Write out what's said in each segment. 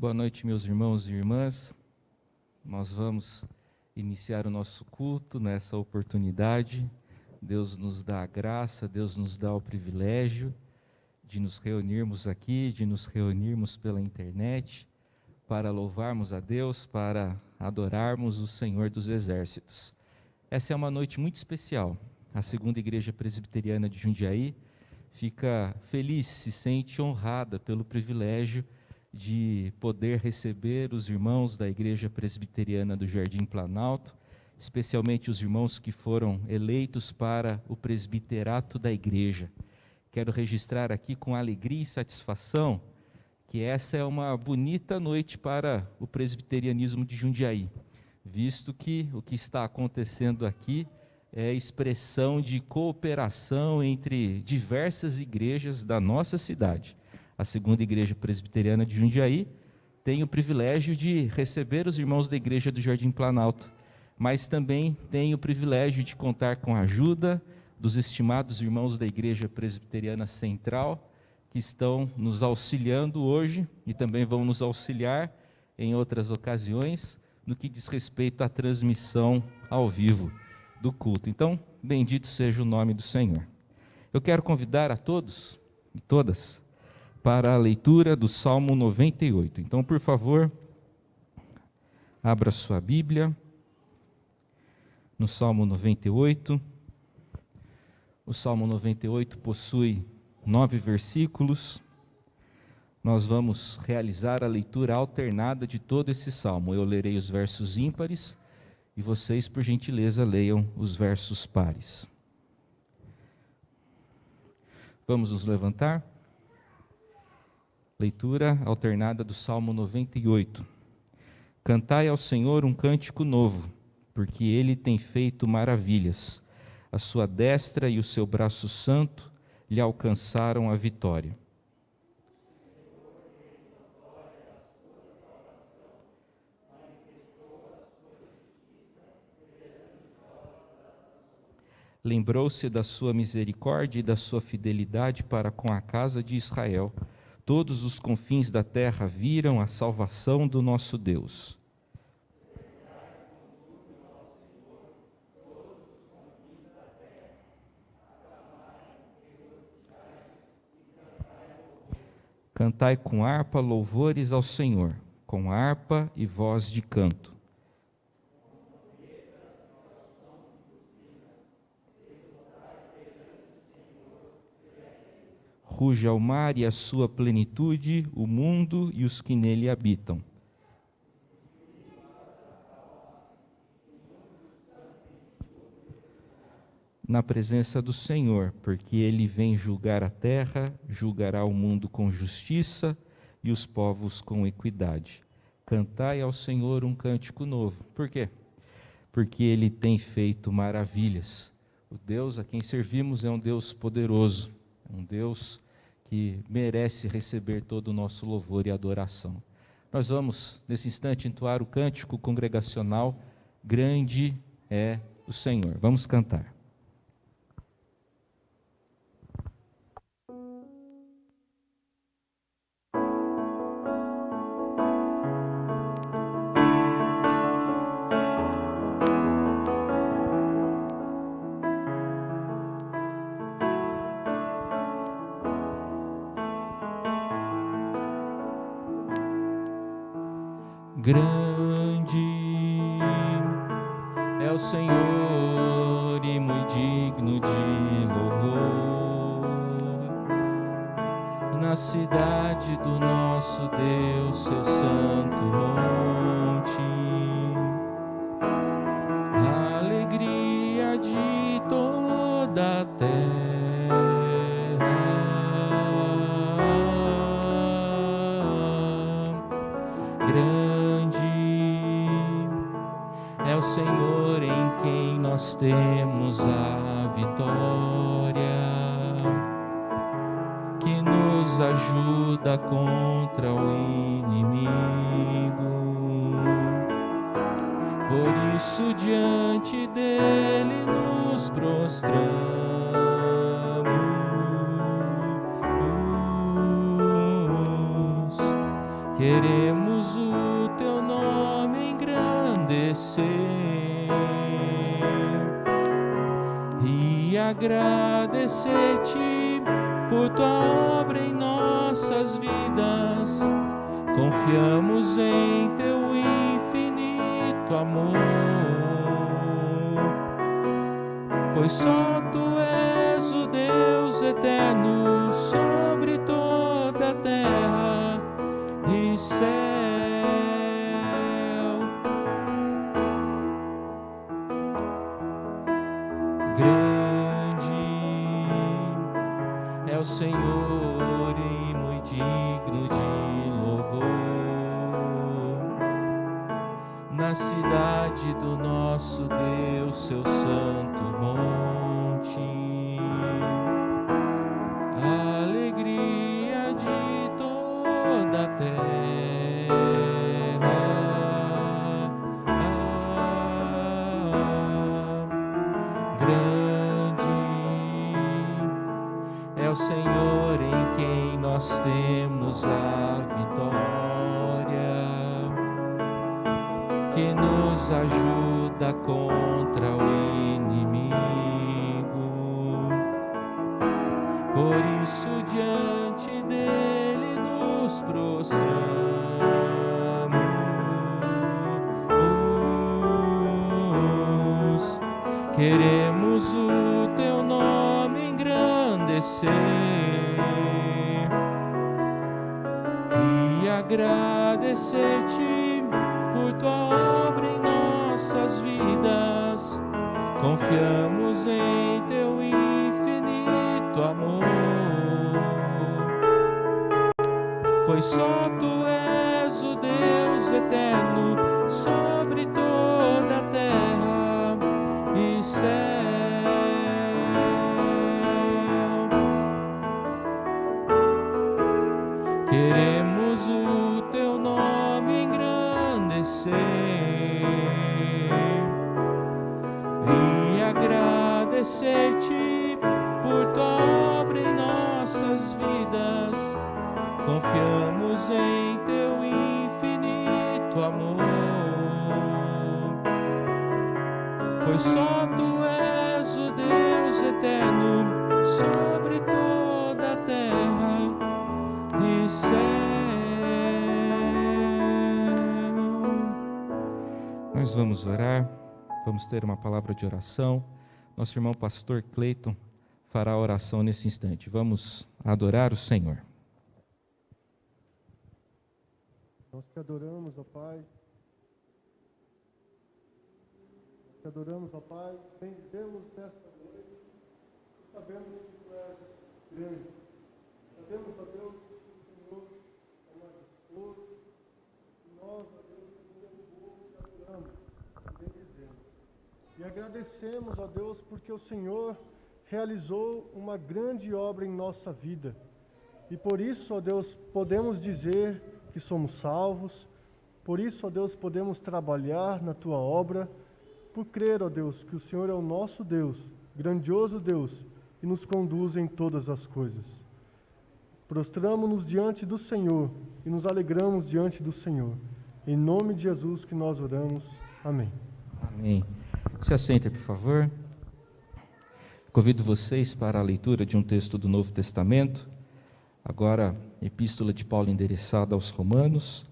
Boa noite, meus irmãos e irmãs. Nós vamos iniciar o nosso culto nessa oportunidade. Deus nos dá a graça, Deus nos dá o privilégio de nos reunirmos aqui, de nos reunirmos pela internet, para louvarmos a Deus, para adorarmos o Senhor dos Exércitos. Essa é uma noite muito especial. A Segunda Igreja Presbiteriana de Jundiaí fica feliz, se sente honrada pelo privilégio de poder receber os irmãos da Igreja Presbiteriana do Jardim Planalto, especialmente os irmãos que foram eleitos para o presbiterato da igreja. Quero registrar aqui com alegria e satisfação que essa é uma bonita noite para o presbiterianismo de Jundiaí, visto que o que está acontecendo aqui é expressão de cooperação entre diversas igrejas da nossa cidade. A Segunda Igreja Presbiteriana de Jundiaí tem o privilégio de receber os irmãos da Igreja do Jardim Planalto, mas também tem o privilégio de contar com a ajuda dos estimados irmãos da Igreja Presbiteriana Central, que estão nos auxiliando hoje e também vão nos auxiliar em outras ocasiões, no que diz respeito à transmissão ao vivo do culto. Então, bendito seja o nome do Senhor. Eu quero convidar a todos e todas para a leitura do Salmo 98. Então, por favor, abra sua Bíblia no Salmo 98. O Salmo 98 possui 9 versículos. Nós vamos realizar a leitura alternada de todo esse salmo. Eu lerei os versos ímpares e vocês, por gentileza, leiam os versos pares. Vamos nos levantar? Leitura alternada do Salmo 98. Cantai ao Senhor um cântico novo, porque Ele tem feito maravilhas. A sua destra e o seu braço santo lhe alcançaram a vitória. Lembrou-se da sua misericórdia e da sua fidelidade para com a casa de Israel. Todos os confins da terra viram a salvação do nosso Deus. Cantai com harpa louvores ao Senhor, com harpa e voz de canto. Ruja o mar e a sua plenitude, o mundo e os que nele habitam. Na presença do Senhor, porque Ele vem julgar a terra, julgará o mundo com justiça e os povos com equidade. Cantai ao Senhor um cântico novo. Por quê? Porque Ele tem feito maravilhas. O Deus a quem servimos é um Deus poderoso, um Deus que merece receber todo o nosso louvor e adoração. Nós vamos, nesse instante, entoar o cântico congregacional, Grande é o Senhor. Vamos cantar. Grande é o Senhor e muito digno de louvor. Na cidade do nosso Deus, seu santo monte, a alegria de toda a terra. É o Senhor em quem nós temos a vitória, que nos ajuda contra o inimigo. Por isso diante dele nos prostramos, queremos o teu nome engrandecer e agradecer-te por tua obra em nossas vidas. Confiamos em teu infinito amor, pois só tu és o Deus eterno sobre toda a terra e céu. Grande é o Senhor e muito digno de louvor na cidade do nosso Deus, seu santo monte. A alegria de toda a terra. Grande é o Senhor em quem nós temos a vitória, que nos ajuda contra o inimigo. Por isso diante dele nos prostramos. Queremos o teu nome engrandecer e agradecer-te por tua obra em nossas vidas. Confiamos em teu infinito amor, pois só tu és o Deus eterno sobre toda a terra e céu. Queremos o teu nome engrandecer e agradecer-te por tua obra em nossas vidas. Confiamos em teu infinito amor, pois só tu és o Deus eterno sobre toda a terra e céu. Nós vamos orar, vamos ter uma palavra de oração. Nosso irmão pastor Cleiton fará a oração nesse instante. Vamos adorar o Senhor. Nós te adoramos, ó Pai. Nós te adoramos, ó Pai. Bendizemos nesta noite. Sabemos que tu és grande. Sabemos, ó Deus, que o Senhor é majestoso. E nós, ó Deus, que o teu povo te adoramos e bendizemos. E agradecemos, ó Deus, porque o Senhor realizou uma grande obra em nossa vida. E por isso, ó Deus, podemos dizer que somos salvos. Por isso, ó Deus, podemos trabalhar na tua obra, por crer, ó Deus, que o Senhor é o nosso Deus, grandioso Deus, e nos conduz em todas as coisas. Prostramo-nos diante do Senhor e nos alegramos diante do Senhor. Em nome de Jesus que nós oramos. Amém. Amém. Se assentem, por favor. Convido vocês para a leitura de um texto do Novo Testamento. Agora, Epístola de Paulo endereçada aos Romanos.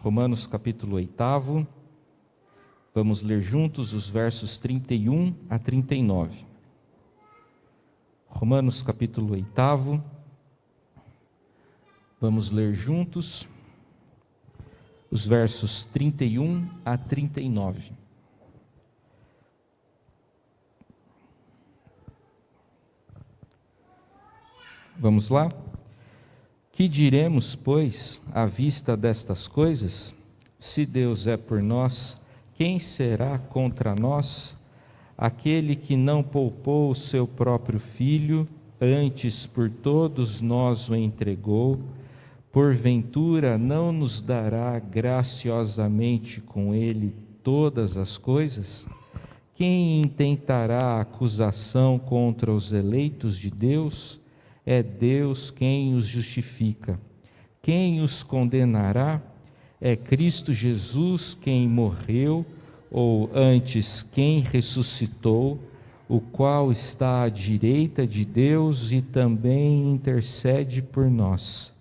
Romanos capítulo 8. Vamos ler juntos os versos 31 a 39. Romanos capítulo 8. Vamos ler juntos os versos 31 a 39. Vamos lá? Que diremos, pois, à vista destas coisas? Se Deus é por nós, quem será contra nós? Aquele que não poupou o seu próprio filho, antes por todos nós o entregou, porventura não nos dará graciosamente com ele todas as coisas? Quem intentará acusação contra os eleitos de Deus? É Deus quem os justifica. Quem os condenará? É Cristo Jesus quem morreu, ou antes quem ressuscitou, o qual está à direita de Deus e também intercede por nós.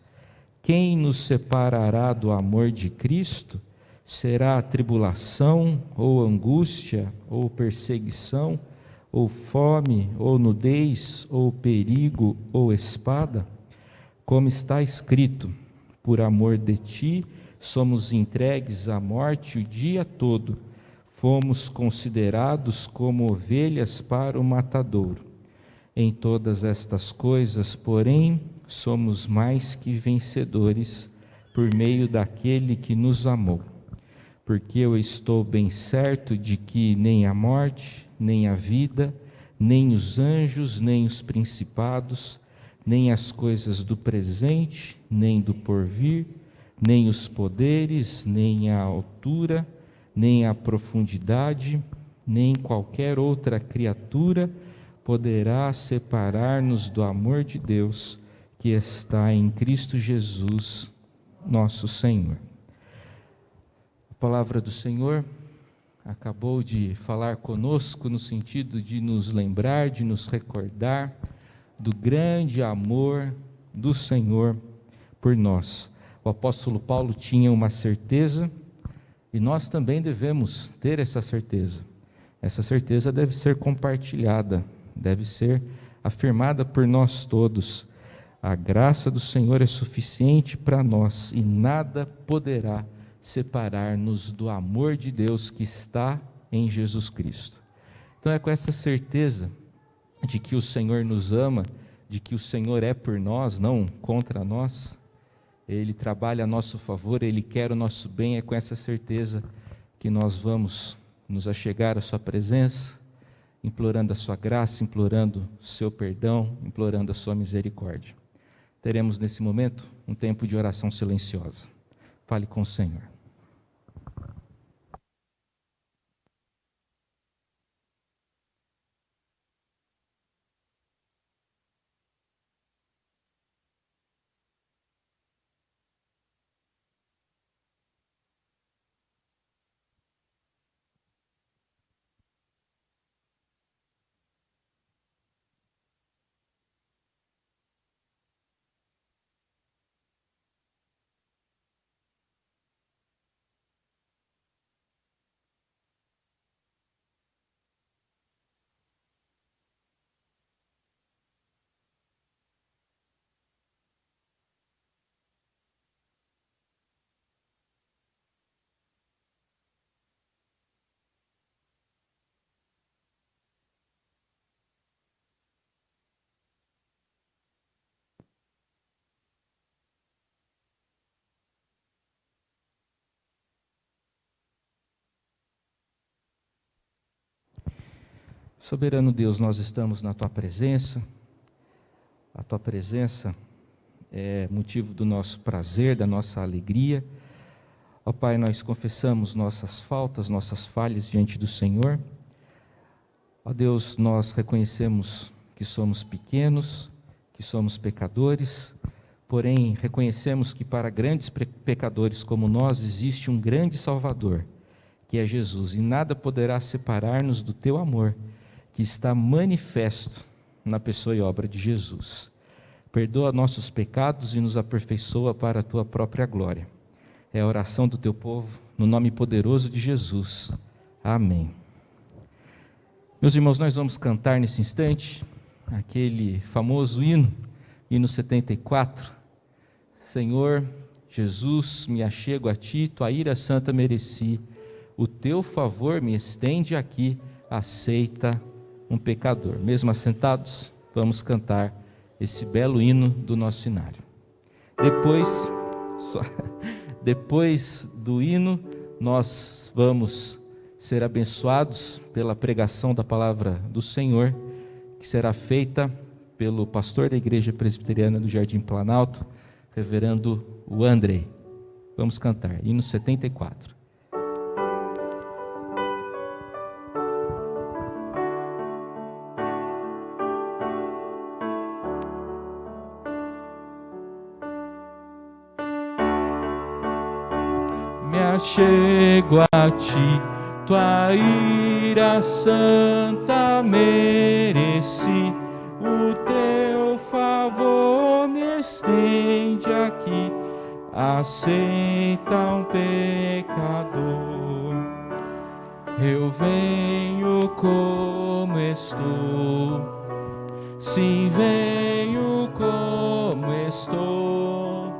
Quem nos separará do amor de Cristo? Será a tribulação, ou angústia, ou perseguição, ou fome, ou nudez, ou perigo, ou espada? Como está escrito: por amor de ti, somos entregues à morte o dia todo, fomos considerados como ovelhas para o matadouro. Em todas estas coisas, porém, somos mais que vencedores por meio daquele que nos amou. Porque eu estou bem certo de que nem a morte, nem a vida, nem os anjos, nem os principados, nem as coisas do presente, nem do porvir, nem os poderes, nem a altura, nem a profundidade, nem qualquer outra criatura poderá separar-nos do amor de Deus que está em Cristo Jesus, nosso Senhor. A palavra do Senhor acabou de falar conosco no sentido de nos lembrar, de nos recordar do grande amor do Senhor por nós. O apóstolo Paulo tinha uma certeza e nós também devemos ter essa certeza. Essa certeza deve ser compartilhada, deve ser afirmada por nós todos. A graça do Senhor é suficiente para nós e nada poderá separar-nos do amor de Deus que está em Jesus Cristo. Então é com essa certeza de que o Senhor nos ama, de que o Senhor é por nós, não contra nós, Ele trabalha a nosso favor, Ele quer o nosso bem, é com essa certeza que nós vamos nos achegar à sua presença, implorando a sua graça, implorando o seu perdão, implorando a sua misericórdia. Teremos nesse momento um tempo de oração silenciosa. Fale com o Senhor. Soberano Deus, nós estamos na Tua presença, a Tua presença é motivo do nosso prazer, da nossa alegria. Ó Pai, nós confessamos nossas faltas, nossas falhas diante do Senhor. Ó Deus, nós reconhecemos que somos pequenos, que somos pecadores, porém reconhecemos que para grandes pecadores como nós existe um grande Salvador, que é Jesus, e nada poderá separar-nos do Teu amor, que está manifesto na pessoa e obra de Jesus. Perdoa nossos pecados e nos aperfeiçoa para a Tua própria glória. É a oração do Teu povo, no nome poderoso de Jesus. Amém. Meus irmãos, nós vamos cantar nesse instante aquele famoso hino 74. Senhor Jesus, me achego a Ti, Tua ira santa mereci, o Teu favor me estende aqui, aceita um pecador. Mesmo assentados, vamos cantar esse belo hino do nosso cenário. Depois do hino, nós vamos ser abençoados pela pregação da palavra do Senhor, que será feita pelo pastor da Igreja Presbiteriana do Jardim Planalto, reverendo Andrei. Vamos cantar, hino 74. chego a ti, tua ira santa mereci, o teu favor me estende aqui, aceita um pecador. Eu venho como estou, sim, venho como estou,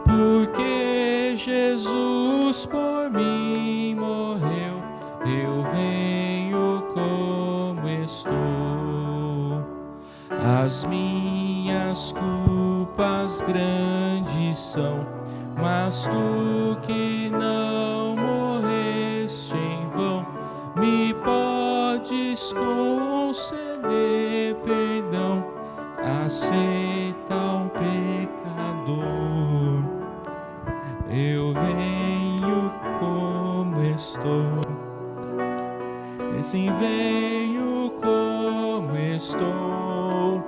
porque Jesus por mim morreu. Eu venho como estou. As minhas culpas grandes são, mas tu que não morreste em vão, me podes conceder perdão. Aceita um pecador. Eu venho como estou, sim, venho como estou,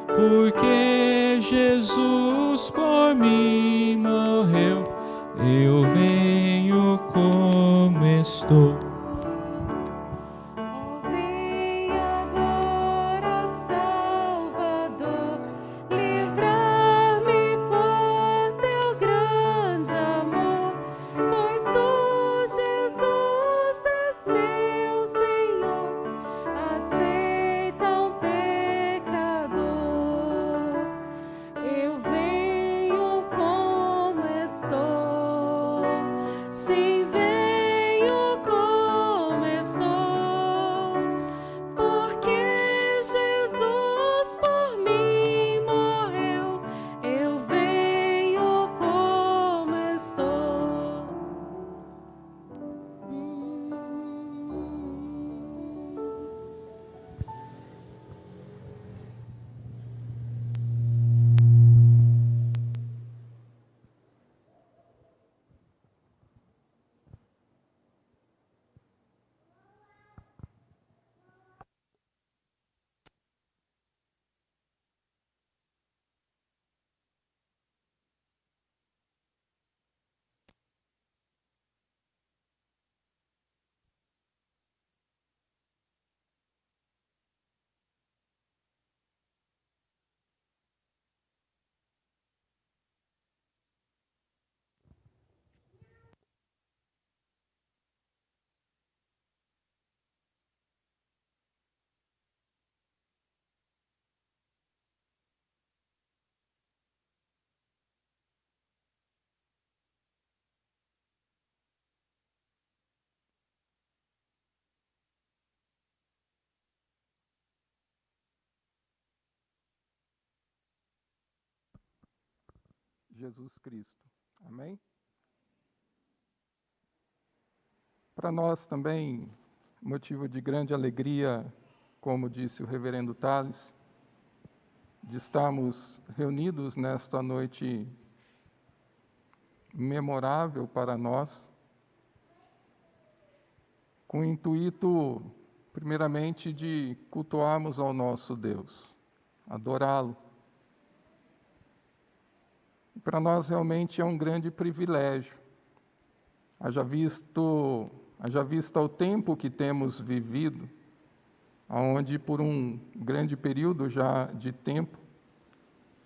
porque Jesus por mim morreu. Eu venho como estou. Jesus Cristo. Amém? Para nós também, motivo de grande alegria, como disse o reverendo Tales, de estarmos reunidos nesta noite memorável para nós, com o intuito, primeiramente, de cultuarmos ao nosso Deus, adorá-lo. Para nós realmente é um grande privilégio, haja vista o tempo que temos vivido, onde por um grande período já de tempo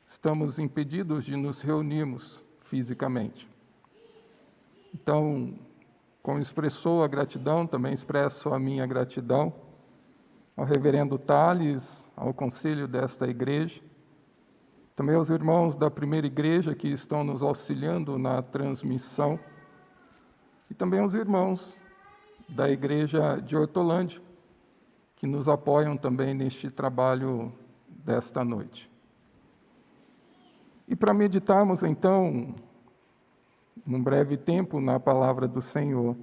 estamos impedidos de nos reunirmos fisicamente. Então, como expressou a gratidão, também expresso a minha gratidão ao reverendo Tales, ao conselho desta igreja, também aos irmãos da primeira igreja que estão nos auxiliando na transmissão, e também aos irmãos da igreja de Hortolândia, que nos apoiam também neste trabalho desta noite. E para meditarmos, então, num breve tempo, na palavra do Senhor,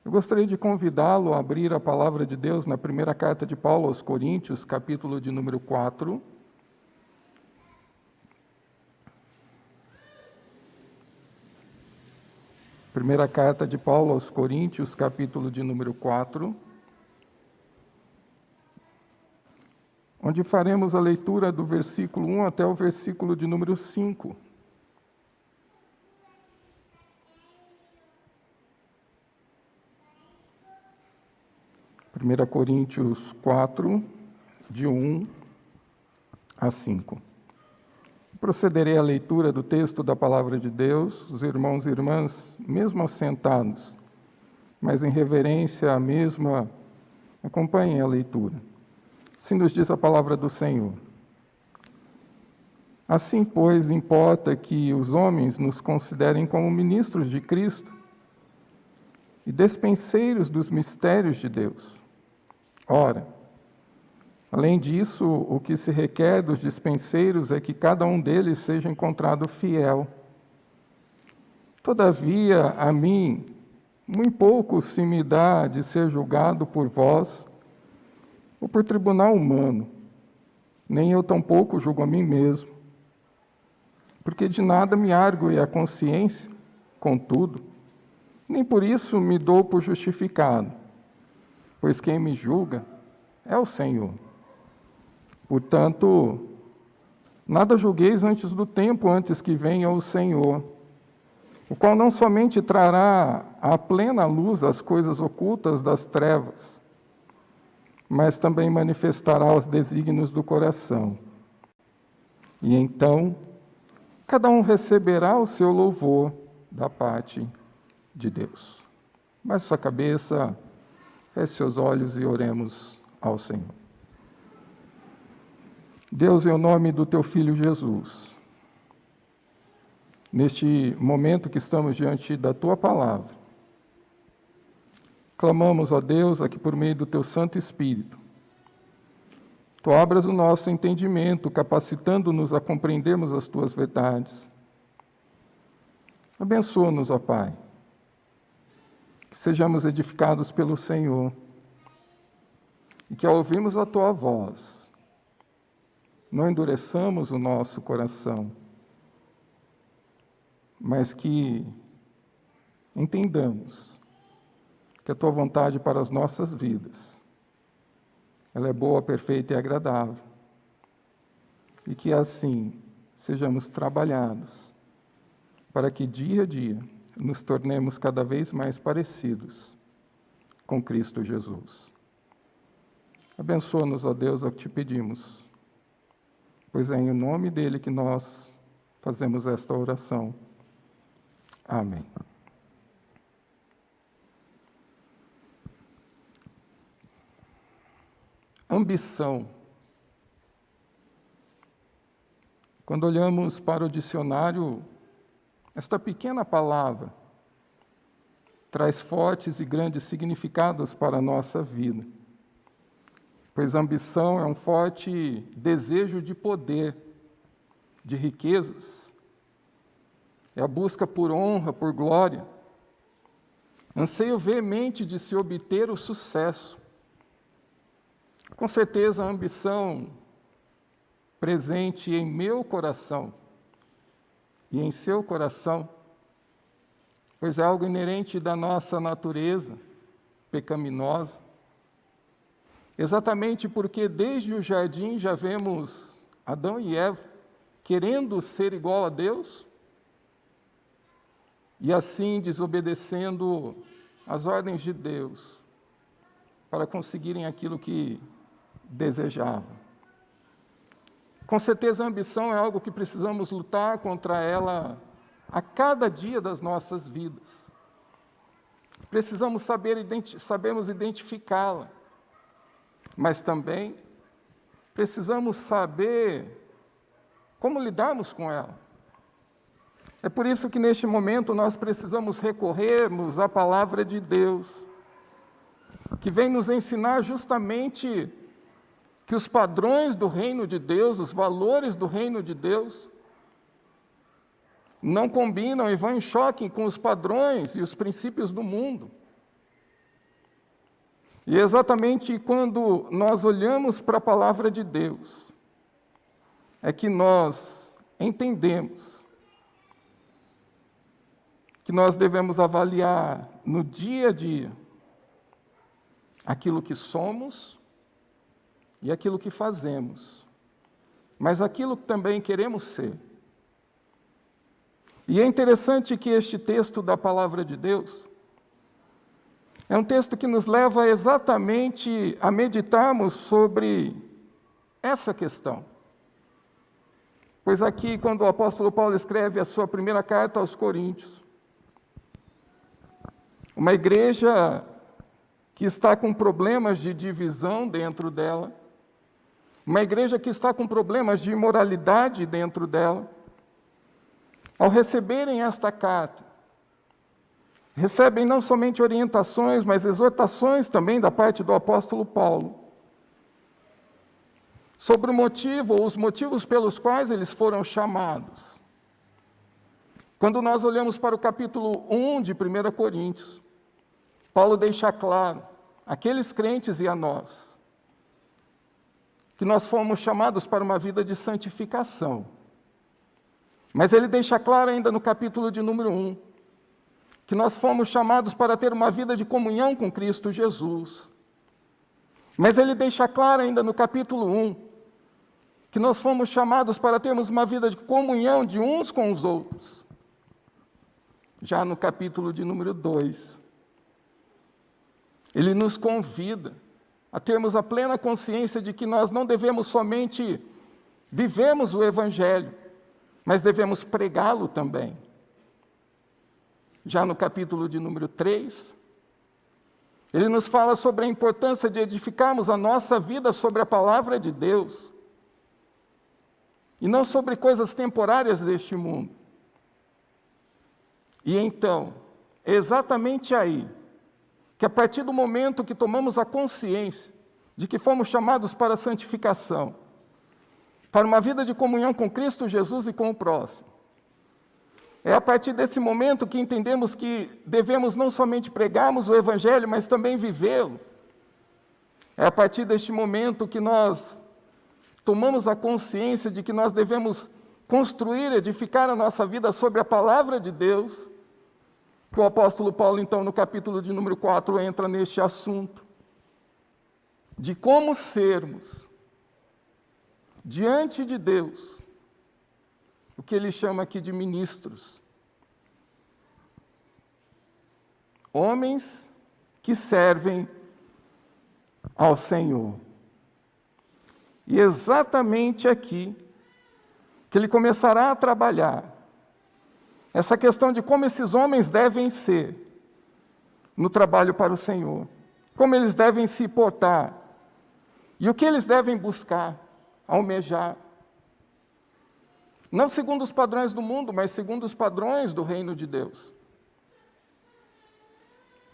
eu gostaria de convidá-lo a abrir a palavra de Deus na primeira carta de Paulo aos Coríntios, capítulo de número 4, primeira carta de Paulo aos Coríntios, capítulo de número 4, onde faremos a leitura do versículo 1 até o versículo de número 5. 1 Coríntios 4, de 1 a 5. Procederei à leitura do texto da Palavra de Deus. Os irmãos e irmãs, mesmo assentados, mas em reverência à mesma, acompanhem a leitura. Assim nos diz a Palavra do Senhor. Assim, pois, importa que os homens nos considerem como ministros de Cristo e despenseiros dos mistérios de Deus. Ora, além disso, o que se requer dos dispenseiros é que cada um deles seja encontrado fiel. Todavia, a mim, muito pouco se me dá de ser julgado por vós ou por tribunal humano, nem eu tampouco julgo a mim mesmo, porque de nada me argue a consciência, contudo, nem por isso me dou por justificado, pois quem me julga é o Senhor. Portanto, nada julgueis antes do tempo, antes que venha o Senhor, o qual não somente trará à plena luz as coisas ocultas das trevas, mas também manifestará os desígnios do coração. E então, cada um receberá o seu louvor da parte de Deus. Baixe sua cabeça, feche seus olhos e oremos ao Senhor. Deus, em nome do Teu Filho Jesus, neste momento que estamos diante da Tua Palavra, clamamos a Deus aqui por meio do Teu Santo Espírito. Tu abras o nosso entendimento, capacitando-nos a compreendermos as Tuas verdades. Abençoa-nos, ó Pai, que sejamos edificados pelo Senhor e que ao ouvirmos a Tua voz, não endureçamos o nosso coração, mas que entendamos que a Tua vontade para as nossas vidas, ela é boa, perfeita e agradável, e que assim sejamos trabalhados para que dia a dia nos tornemos cada vez mais parecidos com Cristo Jesus. Abençoa-nos, ó Deus, é o que te pedimos, pois é em nome dele que nós fazemos esta oração. Amém. Ambição. Quando olhamos para o dicionário, esta pequena palavra traz fortes e grandes significados para a nossa vida, pois ambição é um forte desejo de poder, de riquezas, é a busca por honra, por glória, anseio veemente de se obter o sucesso. Com certeza a ambição presente em meu coração e em seu coração, pois é algo inerente da nossa natureza pecaminosa, exatamente porque desde o jardim já vemos Adão e Eva querendo ser igual a Deus e assim desobedecendo as ordens de Deus para conseguirem aquilo que desejavam. Com certeza a ambição é algo que precisamos lutar contra ela a cada dia das nossas vidas. Precisamos sabermos identificá-la, mas também precisamos saber como lidarmos com ela. É por isso que neste momento nós precisamos recorrermos à palavra de Deus, que vem nos ensinar justamente que os padrões do reino de Deus, os valores do reino de Deus, não combinam e vão em choque com os padrões e os princípios do mundo. E exatamente quando nós olhamos para a palavra de Deus, é que nós entendemos que nós devemos avaliar no dia a dia aquilo que somos e aquilo que fazemos, mas aquilo que também queremos ser. E é interessante que este texto da palavra de Deus, É um texto que nos leva exatamente a meditarmos sobre essa questão. Pois aqui, quando o apóstolo Paulo escreve a sua primeira carta aos Coríntios, uma igreja que está com problemas de divisão dentro dela, uma igreja que está com problemas de imoralidade dentro dela, ao receberem esta carta, recebem não somente orientações, mas exortações também da parte do apóstolo Paulo, sobre o motivo ou os motivos pelos quais eles foram chamados. Quando nós olhamos para o capítulo 1 de 1 Coríntios, Paulo deixa claro, àqueles crentes e a nós, que nós fomos chamados para uma vida de santificação. Mas ele deixa claro ainda no capítulo de número 1, que nós fomos chamados para ter uma vida de comunhão com Cristo Jesus. Mas ele deixa claro ainda no capítulo 1, que nós fomos chamados para termos uma vida de comunhão de uns com os outros. Já no capítulo de número 2, ele nos convida a termos a plena consciência de que nós não devemos somente vivermos o Evangelho, mas devemos pregá-lo também. Já no capítulo de número 3, ele nos fala sobre a importância de edificarmos a nossa vida sobre a palavra de Deus, e não sobre coisas temporárias deste mundo. E então, é exatamente aí, que a partir do momento que tomamos a consciência de que fomos chamados para a santificação, para uma vida de comunhão com Cristo Jesus e com o próximo, é a partir desse momento que entendemos que devemos não somente pregarmos o Evangelho, mas também vivê-lo. É a partir deste momento que nós tomamos a consciência de que nós devemos construir, edificar a nossa vida sobre a palavra de Deus, que o apóstolo Paulo, então, no capítulo de número 4, entra neste assunto, de como sermos, diante de Deus, o que ele chama aqui de ministros. Homens que servem ao Senhor. E exatamente aqui que ele começará a trabalhar essa questão de como esses homens devem ser no trabalho para o Senhor, como eles devem se portar e o que eles devem buscar, almejar. Não segundo os padrões do mundo, mas segundo os padrões do reino de Deus.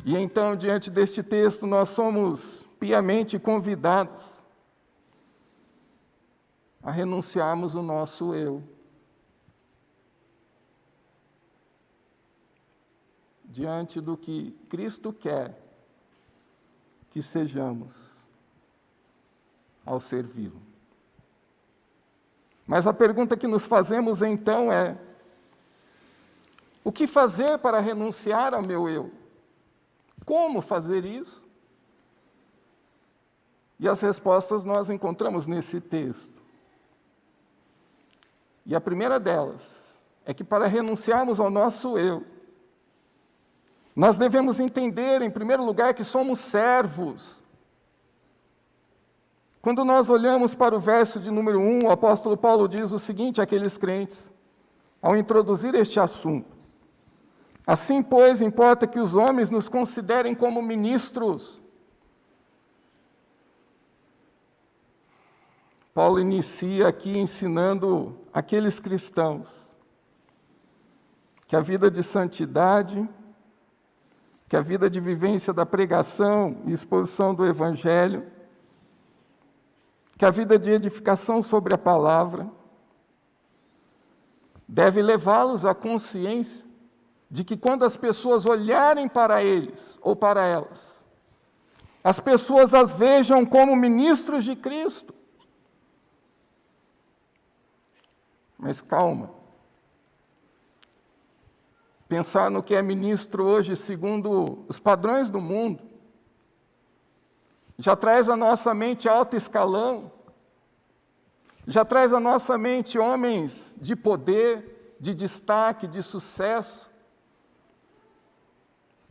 E então, diante deste texto, nós somos piamente convidados a renunciarmos o nosso eu. Diante do que Cristo quer que sejamos ao servi-lo. Mas a pergunta que nos fazemos então é: o que fazer para renunciar ao meu eu? Como fazer isso? E as respostas nós encontramos nesse texto. E a primeira delas é que para renunciarmos ao nosso eu, nós devemos entender, em primeiro lugar, que somos servos. Quando nós olhamos para o verso de número 1, o apóstolo Paulo diz o seguinte àqueles crentes, ao introduzir este assunto: assim, pois, importa que os homens nos considerem como ministros. Paulo inicia aqui ensinando aqueles cristãos que a vida de santidade, que a vida de vivência da pregação e exposição do Evangelho, que a vida de edificação sobre a palavra, deve levá-los à consciência de que quando as pessoas olharem para eles ou para elas, as pessoas as vejam como ministros de Cristo. Mas calma. Pensar no que é ministro hoje, segundo os padrões do mundo, já traz à nossa mente alto escalão, já traz à nossa mente homens de poder, de destaque, de sucesso.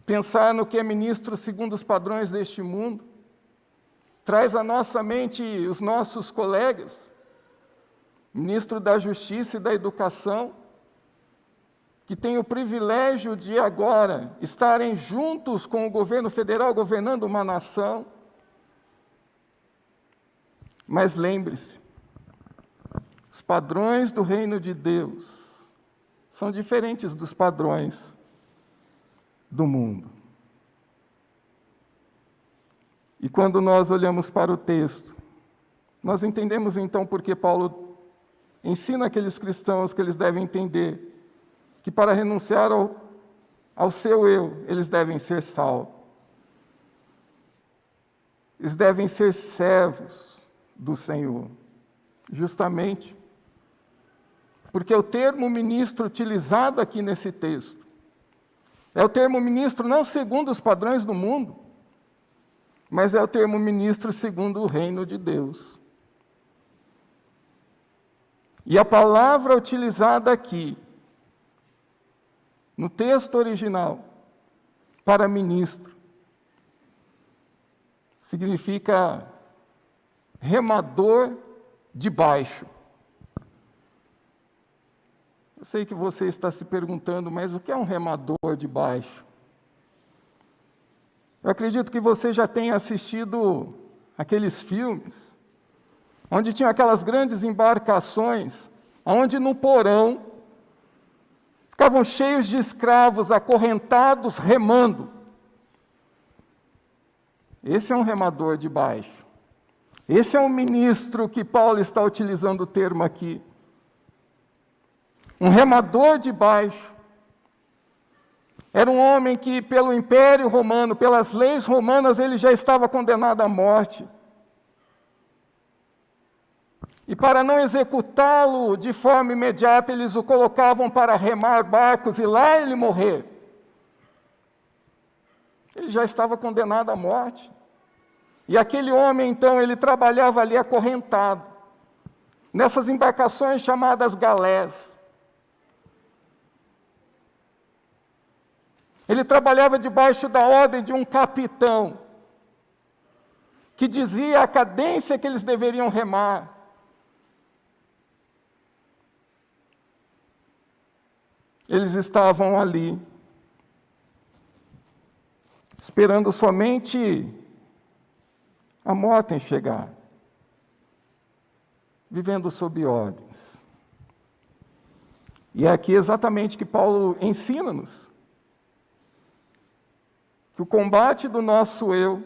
pensar no que é ministro segundo os padrões deste mundo, traz à nossa mente os nossos colegas, ministro da Justiça e da Educação, que têm o privilégio de agora estarem juntos com o governo federal governando uma nação. Mas lembre-se, os padrões do reino de Deus são diferentes dos padrões do mundo. E quando nós olhamos para o texto, nós entendemos então por que Paulo ensina aqueles cristãos que eles devem entender que para renunciar ao seu eu, eles devem ser salvos. Eles devem ser servos do Senhor, justamente porque o termo ministro utilizado aqui nesse texto é o termo ministro não segundo os padrões do mundo, mas é o termo ministro segundo o reino de Deus. E a palavra utilizada aqui, no texto original, para ministro, significa remador de baixo. Eu sei que você está se perguntando, mas o que é um remador de baixo? Eu acredito que você já tenha assistido aqueles filmes, onde tinha aquelas grandes embarcações, onde no porão ficavam cheios de escravos acorrentados remando. Esse é um remador de baixo. Esse é um ministro que Paulo está utilizando o termo aqui. Um remador de baixo. Era um homem que, pelo Império Romano, pelas leis romanas, ele já estava condenado à morte. E para não executá-lo de forma imediata, eles o colocavam para remar barcos e lá ele morrer. Ele já estava condenado à morte. E aquele homem, então, ele trabalhava ali acorrentado, nessas embarcações chamadas galés. Ele trabalhava debaixo da ordem de um capitão, que dizia a cadência que eles deveriam remar. Eles estavam ali, esperando somente a morte em chegar, vivendo sob ordens. E é aqui exatamente que Paulo ensina-nos que o combate do nosso eu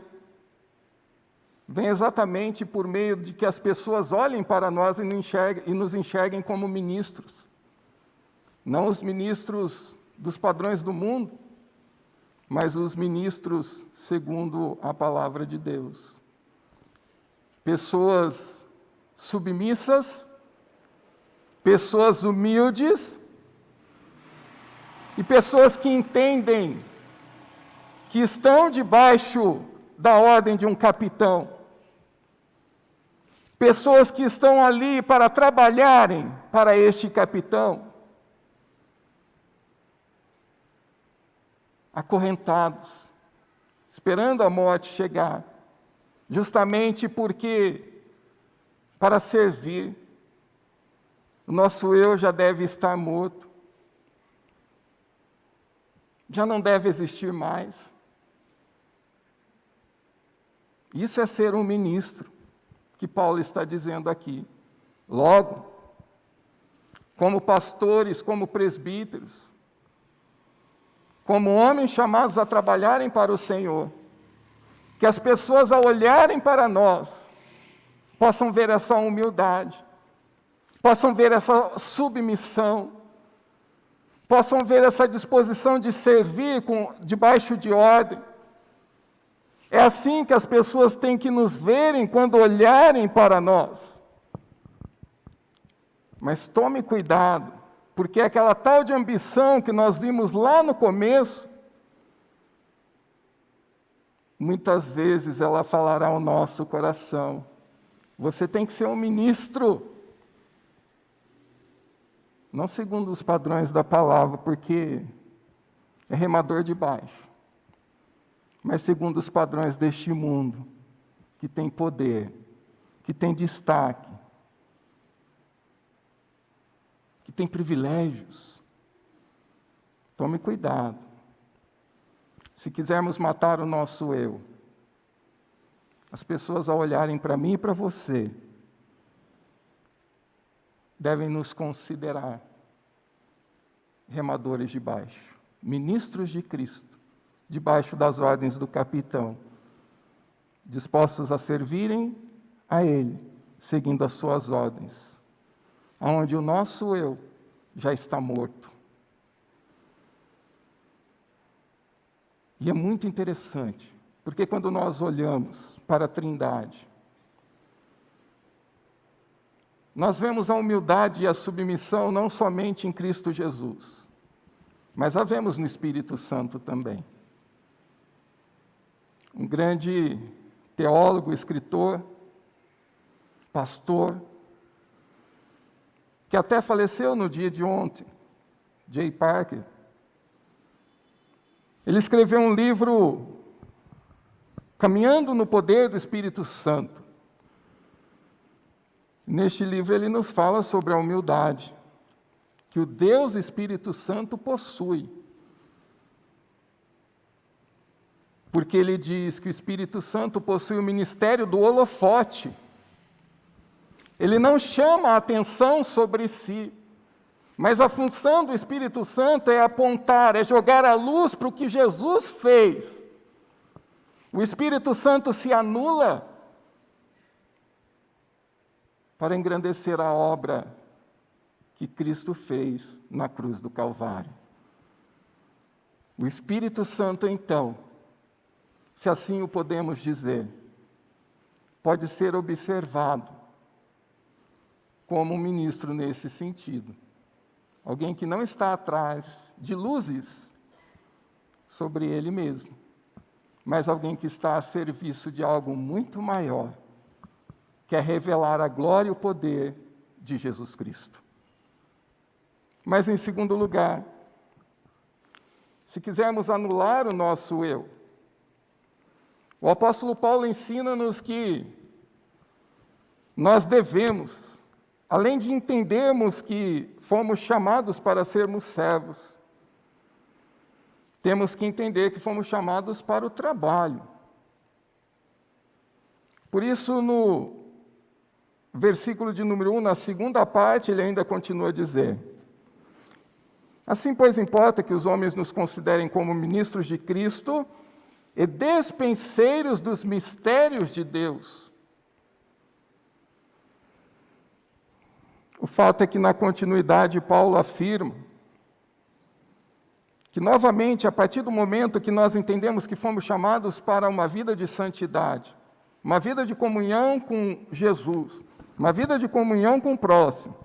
vem exatamente por meio de que as pessoas olhem para nós e nos enxerguem como ministros. Não os ministros dos padrões do mundo, mas os ministros segundo a palavra de Deus. Pessoas submissas, pessoas humildes e pessoas que entendem que estão debaixo da ordem de um capitão. Pessoas que estão ali para trabalharem para este capitão. Acorrentados, esperando a morte chegar, justamente porque, para servir, o nosso eu já deve estar morto, já não deve existir mais. Isso é ser um ministro, que Paulo está dizendo aqui. Logo, como pastores, como presbíteros, como homens chamados a trabalharem para o Senhor, que as pessoas, ao olharem para nós, possam ver essa humildade, possam ver essa submissão, possam ver essa disposição de servir debaixo de ordem. É assim que as pessoas têm que nos verem quando olharem para nós. Mas tome cuidado, porque aquela tal de ambição que nós vimos lá no começo, muitas vezes ela falará ao nosso coração. Você tem que ser um ministro, não segundo os padrões da palavra, porque é remador de baixo. mas segundo os padrões deste mundo, que tem poder, que tem destaque, que tem privilégios. Tome cuidado. Se quisermos matar o nosso eu, as pessoas ao olharem para mim e para você, devem nos considerar remadores de baixo, ministros de Cristo, debaixo das ordens do capitão, dispostos a servirem a Ele, seguindo as suas ordens, onde o nosso eu já está morto. E é muito interessante, porque quando nós olhamos para a Trindade, nós vemos a humildade e a submissão não somente em Cristo Jesus, mas a vemos no Espírito Santo também. Um grande teólogo, escritor, pastor, que até faleceu no dia de ontem, Jay Parker. Ele escreveu um livro, Caminhando no Poder do Espírito Santo. Neste livro ele nos fala sobre a humildade que o Deus Espírito Santo possui. Porque ele diz que o Espírito Santo possui o ministério do holofote. Ele não chama a atenção sobre si, mas a função do Espírito Santo é apontar, é jogar a luz para o que Jesus fez. O Espírito Santo se anula para engrandecer a obra que Cristo fez na cruz do Calvário. O Espírito Santo, então, se assim o podemos dizer, pode ser observado como um ministro nesse sentido. Alguém que não está atrás de luzes sobre ele mesmo, mas alguém que está a serviço de algo muito maior, que é revelar a glória e o poder de Jesus Cristo. Mas, em segundo lugar, se quisermos anular o nosso eu, o apóstolo Paulo ensina-nos que nós devemos, além de entendermos que fomos chamados para sermos servos, temos que entender que fomos chamados para o trabalho. Por isso, no versículo de número 1, na segunda parte, ele ainda continua a dizer: assim, pois, importa que os homens nos considerem como ministros de Cristo e despenseiros dos mistérios de Deus. O fato é que, na continuidade, Paulo afirma que, novamente, a partir do momento que nós entendemos que fomos chamados para uma vida de santidade, uma vida de comunhão com Jesus, uma vida de comunhão com o próximo,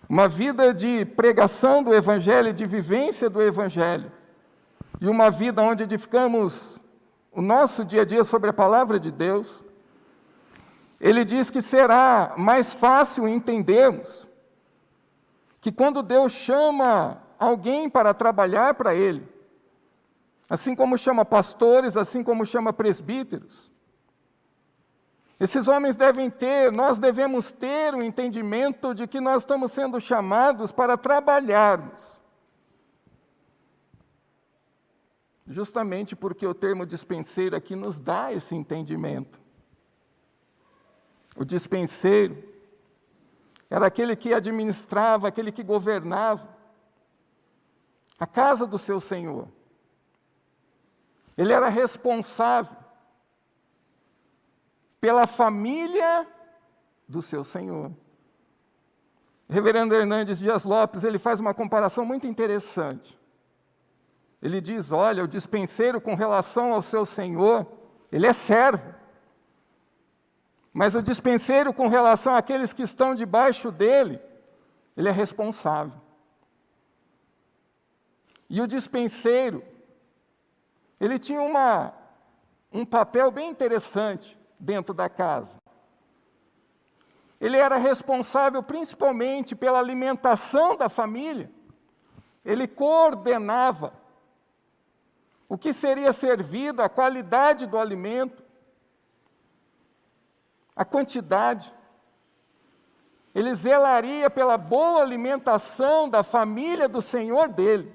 uma vida de pregação do Evangelho, de vivência do Evangelho, e uma vida onde edificamos o nosso dia a dia sobre a palavra de Deus, ele diz que será mais fácil entendermos que quando Deus chama alguém para trabalhar para Ele, assim como chama pastores, assim como chama presbíteros, esses homens nós devemos ter o entendimento de que nós estamos sendo chamados para trabalharmos. Justamente porque o termo dispenseiro aqui nos dá esse entendimento. O dispenseiro era aquele que administrava, aquele que governava a casa do seu senhor. Ele era responsável pela família do seu senhor. Reverendo Hernandes Dias Lopes, ele faz uma comparação muito interessante. Ele diz, olha, o dispenseiro com relação ao seu senhor, ele é servo. Mas o dispenseiro com relação àqueles que estão debaixo dele, ele é responsável. E o dispenseiro, ele tinha um papel bem interessante dentro da casa. Ele era responsável principalmente pela alimentação da família. Ele coordenava o que seria servido, a qualidade do alimento, a quantidade. Ele zelaria pela boa alimentação da família do Senhor dele.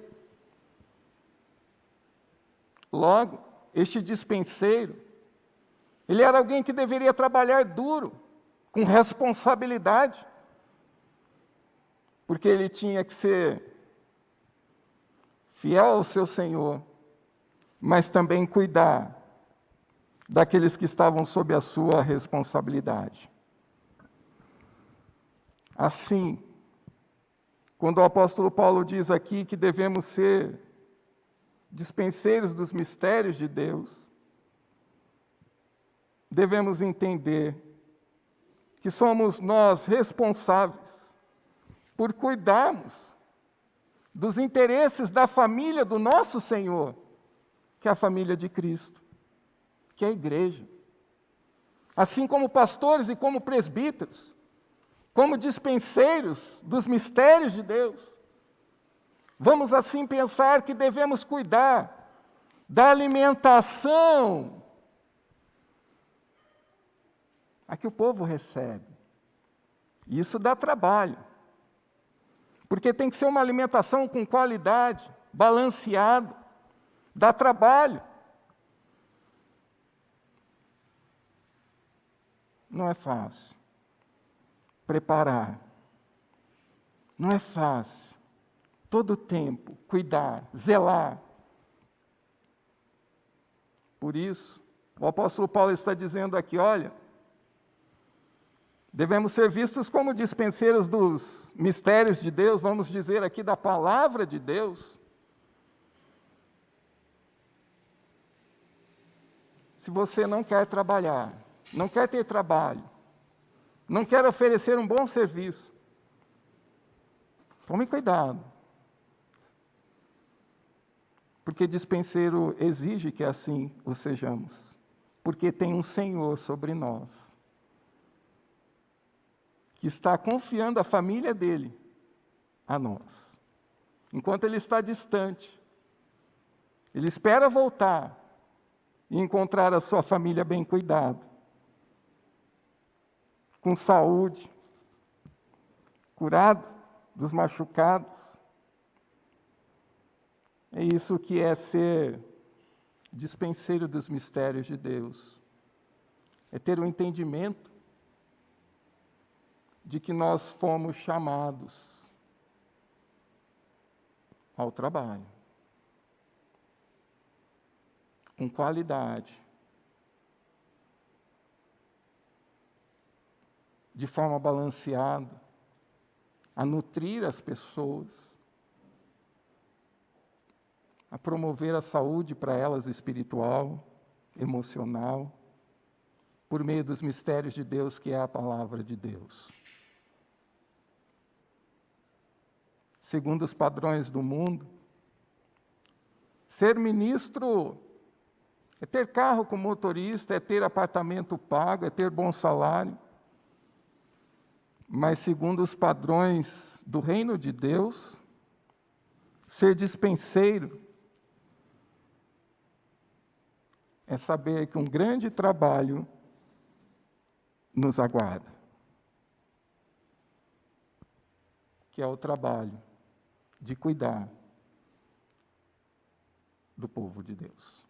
Logo, este dispenseiro, ele era alguém que deveria trabalhar duro, com responsabilidade, porque ele tinha que ser fiel ao seu Senhor, mas também cuidar daqueles que estavam sob a sua responsabilidade. Assim, quando o apóstolo Paulo diz aqui que devemos ser dispenseiros dos mistérios de Deus, devemos entender que somos nós responsáveis por cuidarmos dos interesses da família do nosso Senhor, que é a família de Cristo, que é a igreja. Assim como pastores e como presbíteros, como dispenseiros dos mistérios de Deus, vamos assim pensar que devemos cuidar da alimentação a que o povo recebe. Isso dá trabalho, porque tem que ser uma alimentação com qualidade, balanceada, dá trabalho. Não é fácil preparar, não é fácil todo o tempo cuidar, zelar. Por isso, o apóstolo Paulo está dizendo aqui, olha, devemos ser vistos como dispenseiros dos mistérios de Deus, vamos dizer aqui da palavra de Deus. Se você não quer trabalhar, não quer ter trabalho, não quer oferecer um bom serviço, tome cuidado. Porque dispenseiro exige que assim o sejamos, porque tem um Senhor sobre nós, que está confiando a família dele a nós. Enquanto ele está distante, ele espera voltar e encontrar a sua família bem cuidada, com saúde, curado dos machucados. É isso que é ser dispenseiro dos mistérios de Deus. É ter o entendimento de que nós fomos chamados ao trabalho, com qualidade, de forma balanceada, a nutrir as pessoas, a promover a saúde para elas espiritual, emocional, por meio dos mistérios de Deus, que é a palavra de Deus. Segundo os padrões do mundo, ser ministro é ter carro com motorista, é ter apartamento pago, é ter bom salário. Mas, segundo os padrões do reino de Deus, ser dispenseiro é saber que um grande trabalho nos aguarda, que é o trabalho de cuidar do povo de Deus,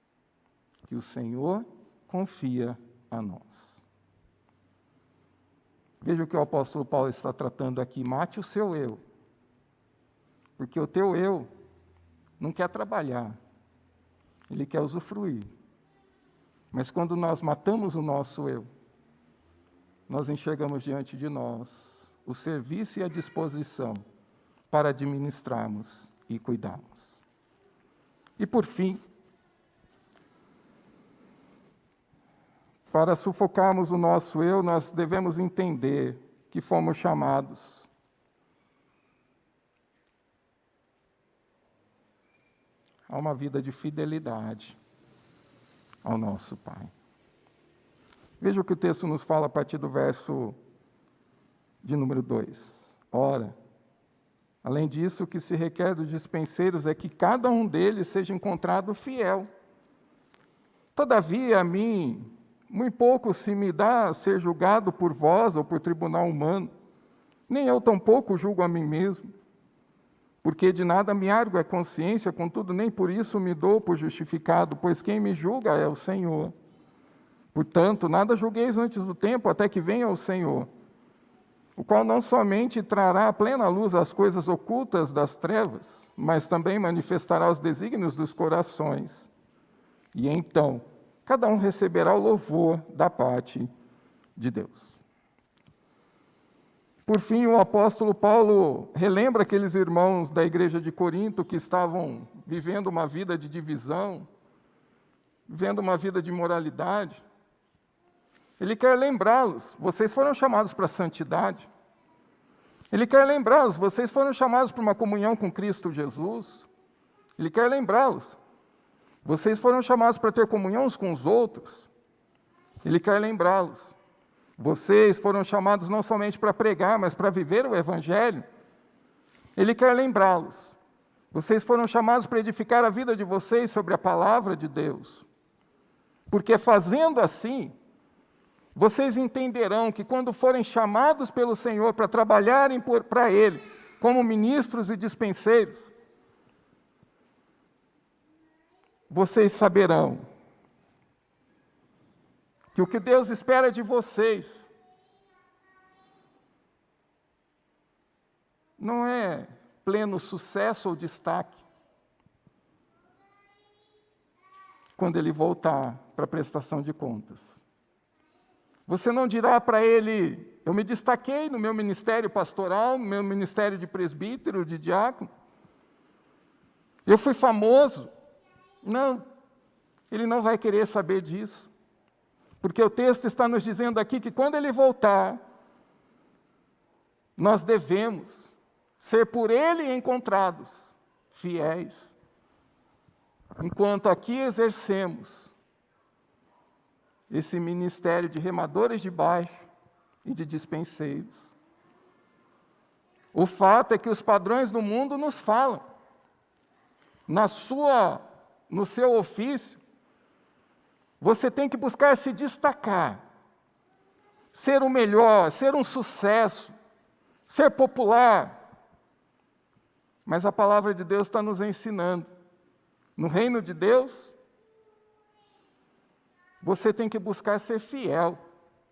que o Senhor confia a nós. Veja o que o apóstolo Paulo está tratando aqui. Mate o seu eu, porque o teu eu não quer trabalhar, ele quer usufruir. Mas quando nós matamos o nosso eu, nós enxergamos diante de nós o serviço e a disposição para administrarmos e cuidarmos. E por fim, para sufocarmos o nosso eu, nós devemos entender que fomos chamados a uma vida de fidelidade ao nosso Pai. Veja o que o texto nos fala a partir do verso de número 2. Ora, Além disso, o que se requer dos dispenseiros é que cada um deles seja encontrado fiel. Todavia, a mim, muito pouco se me dá a ser julgado por vós ou por tribunal humano, nem eu tampouco julgo a mim mesmo, porque de nada me argo a consciência, contudo, nem por isso me dou por justificado, pois quem me julga é o Senhor. Portanto, nada julgueis antes do tempo, até que venha o Senhor, o qual não somente trará à plena luz as coisas ocultas das trevas, mas também manifestará os desígnios dos corações. E então, cada um receberá o louvor da parte de Deus. Por fim, o apóstolo Paulo relembra aqueles irmãos da igreja de Corinto que estavam vivendo uma vida de divisão, vivendo uma vida de imoralidade. Ele quer lembrá-los, vocês foram chamados para a santidade. Ele quer lembrá-los, vocês foram chamados para uma comunhão com Cristo Jesus. Ele quer lembrá-los, vocês foram chamados para ter comunhão uns com os outros. Ele quer lembrá-los, vocês foram chamados não somente para pregar, mas para viver o Evangelho. Ele quer lembrá-los, vocês foram chamados para edificar a vida de vocês sobre a palavra de Deus. Porque fazendo assim, vocês entenderão que quando forem chamados pelo Senhor para trabalharem para Ele, como ministros e dispenseiros, vocês saberão que o que Deus espera de vocês não é pleno sucesso ou destaque quando Ele voltar para a prestação de contas. Você não dirá para ele, eu me destaquei no meu ministério pastoral, no meu ministério de presbítero, de diácono. Eu fui famoso. Não, ele não vai querer saber disso. Porque o texto está nos dizendo aqui que quando ele voltar, nós devemos ser por ele encontrados fiéis, enquanto aqui exercemos esse ministério de remadores de baixo e de dispenseiros. O fato é que os padrões do mundo nos falam. No seu ofício, você tem que buscar se destacar, ser o melhor, ser um sucesso, ser popular. Mas a palavra de Deus está nos ensinando. No reino de Deus, você tem que buscar ser fiel,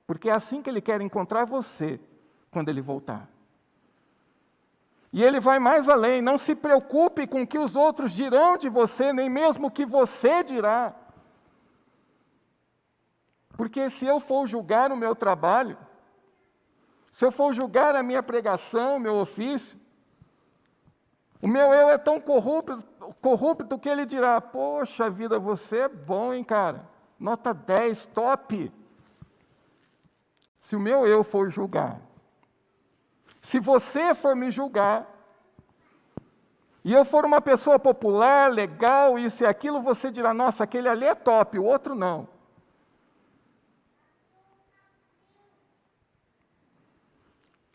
porque é assim que Ele quer encontrar você, quando Ele voltar. E Ele vai mais além, não se preocupe com o que os outros dirão de você, nem mesmo o que você dirá. Porque se eu for julgar o meu trabalho, se eu for julgar a minha pregação, o meu ofício, o meu eu é tão corrupto que ele dirá, poxa vida, você é bom, hein, cara? Nota 10, top. Se o meu eu for julgar, se você for me julgar, e eu for uma pessoa popular, legal, isso e aquilo, você dirá, nossa, aquele ali é top, o outro não.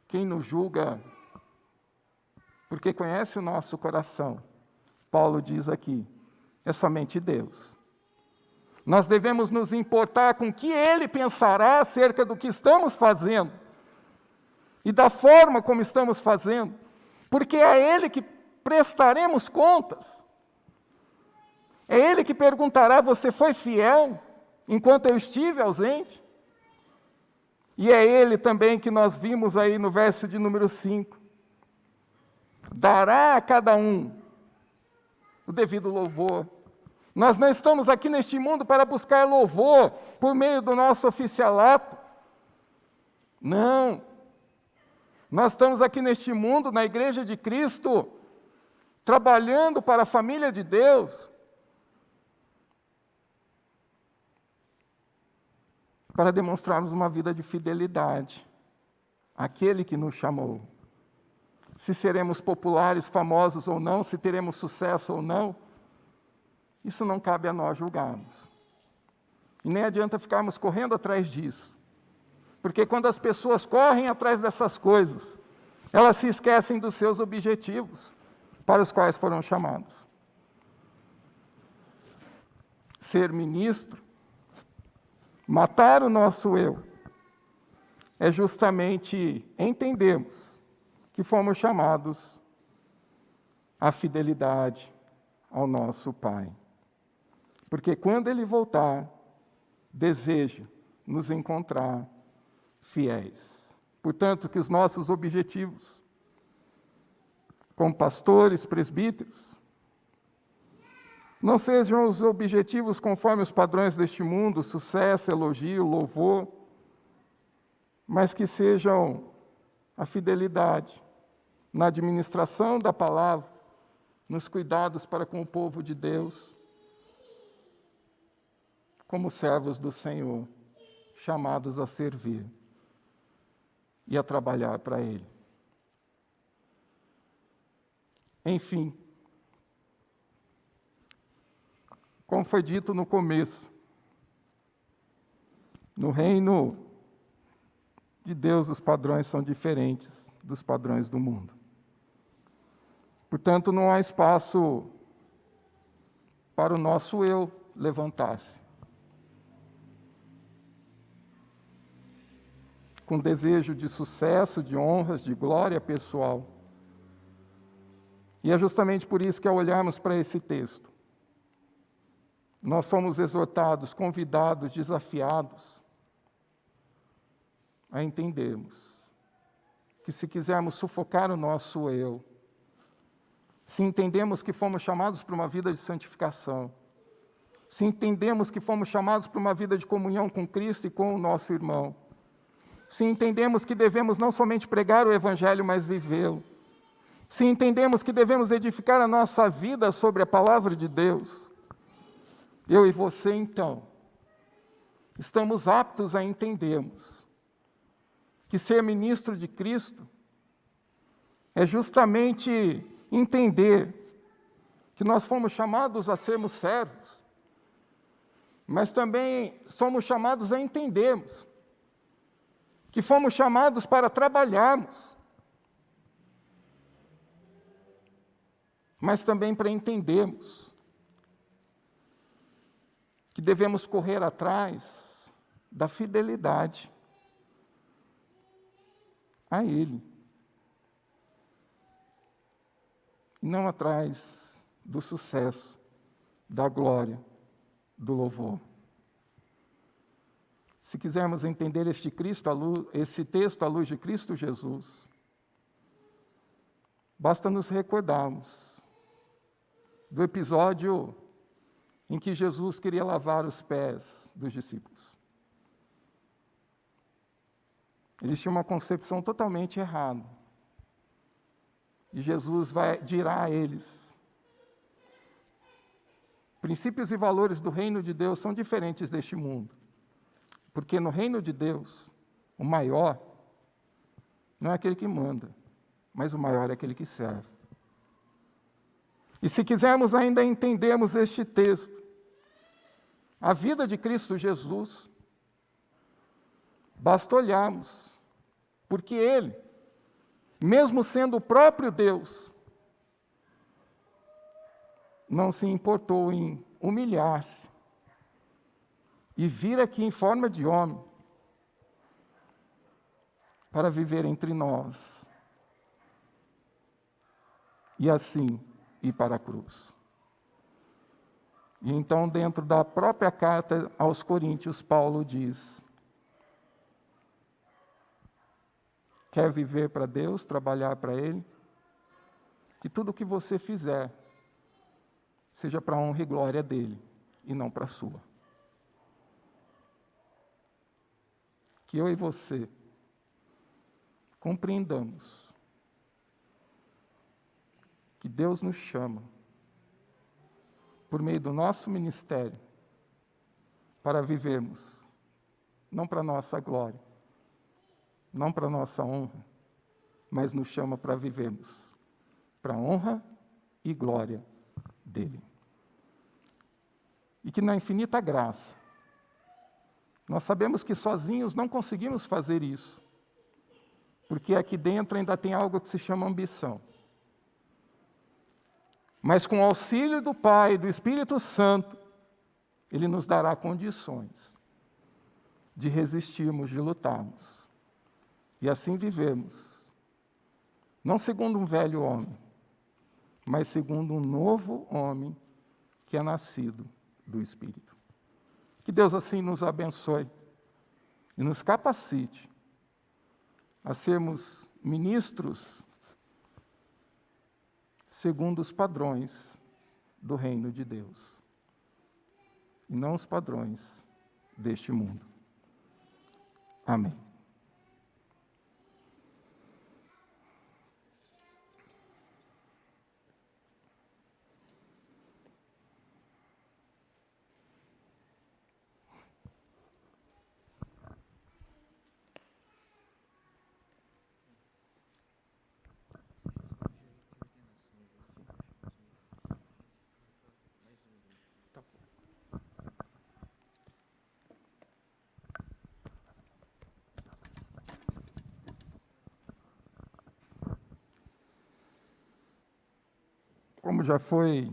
Quem nos julga, porque conhece o nosso coração, Paulo diz aqui, é somente Deus. Nós devemos nos importar com o que Ele pensará acerca do que estamos fazendo e da forma como estamos fazendo, porque é a Ele que prestaremos contas. É Ele que perguntará, você foi fiel enquanto eu estive ausente? E é Ele também que nós vimos aí no verso de número 5. Dará a cada um o devido louvor. Nós não estamos aqui neste mundo para buscar louvor por meio do nosso oficialato. Não. Nós estamos aqui neste mundo, na Igreja de Cristo, trabalhando para a família de Deus, para demonstrarmos uma vida de fidelidade àquele que nos chamou. Se seremos populares, famosos ou não, se teremos sucesso ou não, isso não cabe a nós julgarmos. E nem adianta ficarmos correndo atrás disso. Porque quando as pessoas correm atrás dessas coisas, Elas se esquecem dos seus objetivos para os quais foram chamados. Ser ministro, matar o nosso eu, é justamente entendermos que fomos chamados à fidelidade ao nosso Pai. Porque quando Ele voltar, deseja nos encontrar fiéis. Portanto, que os nossos objetivos, como pastores, presbíteros, não sejam os objetivos conforme os padrões deste mundo, sucesso, elogio, louvor, mas que sejam a fidelidade na administração da palavra, nos cuidados para com o povo de Deus, como servos do Senhor, chamados a servir e a trabalhar para Ele. Enfim, como foi dito no começo, no reino de Deus os padrões são diferentes dos padrões do mundo. Portanto, não há espaço para o nosso eu levantar-se, com desejo de sucesso, de honras, de glória pessoal. E é justamente por isso que, ao olharmos para esse texto, nós somos exortados, convidados, desafiados a entendermos que, se quisermos sufocar o nosso eu, se entendemos que fomos chamados para uma vida de santificação, se entendemos que fomos chamados para uma vida de comunhão com Cristo e com o nosso irmão, se entendemos que devemos não somente pregar o Evangelho, mas vivê-lo, se entendemos que devemos edificar a nossa vida sobre a palavra de Deus, eu e você, então, estamos aptos a entendermos que ser ministro de Cristo é justamente entender que nós fomos chamados a sermos servos, mas também somos chamados a entendermos que fomos chamados para trabalharmos, mas também para entendermos que devemos correr atrás da fidelidade a Ele, e não atrás do sucesso, da glória, do louvor. Se quisermos entender esse texto à luz de Cristo Jesus, basta nos recordarmos do episódio em que Jesus queria lavar os pés dos discípulos. Eles tinham uma concepção totalmente errada. E Jesus dirá a eles: princípios e valores do reino de Deus são diferentes deste mundo. Porque no reino de Deus, o maior não é aquele que manda, mas o maior é aquele que serve. E se quisermos ainda entendermos este texto, a vida de Cristo Jesus, basta olharmos, porque Ele, mesmo sendo o próprio Deus, não se importou em humilhar-se e vir aqui em forma de homem para viver entre nós e assim ir para a cruz. E então, dentro da própria carta aos Coríntios, Paulo diz: quer viver para Deus, trabalhar para Ele? Que tudo o que você fizer seja para a honra e glória dEle, e não para a sua. Que eu e você compreendamos que Deus nos chama, por meio do nosso ministério, para vivermos, não para a nossa glória, não para a nossa honra, mas nos chama para vivermos para a honra e glória dEle. E que na infinita graça, nós sabemos que sozinhos não conseguimos fazer isso, porque aqui dentro ainda tem algo que se chama ambição. Mas com o auxílio do Pai e do Espírito Santo, Ele nos dará condições de resistirmos, de lutarmos. E assim vivemos, não segundo um velho homem, mas segundo um novo homem que é nascido do Espírito. Que Deus assim nos abençoe e nos capacite a sermos ministros segundo os padrões do reino de Deus, e não os padrões deste mundo. Amém. Como já foi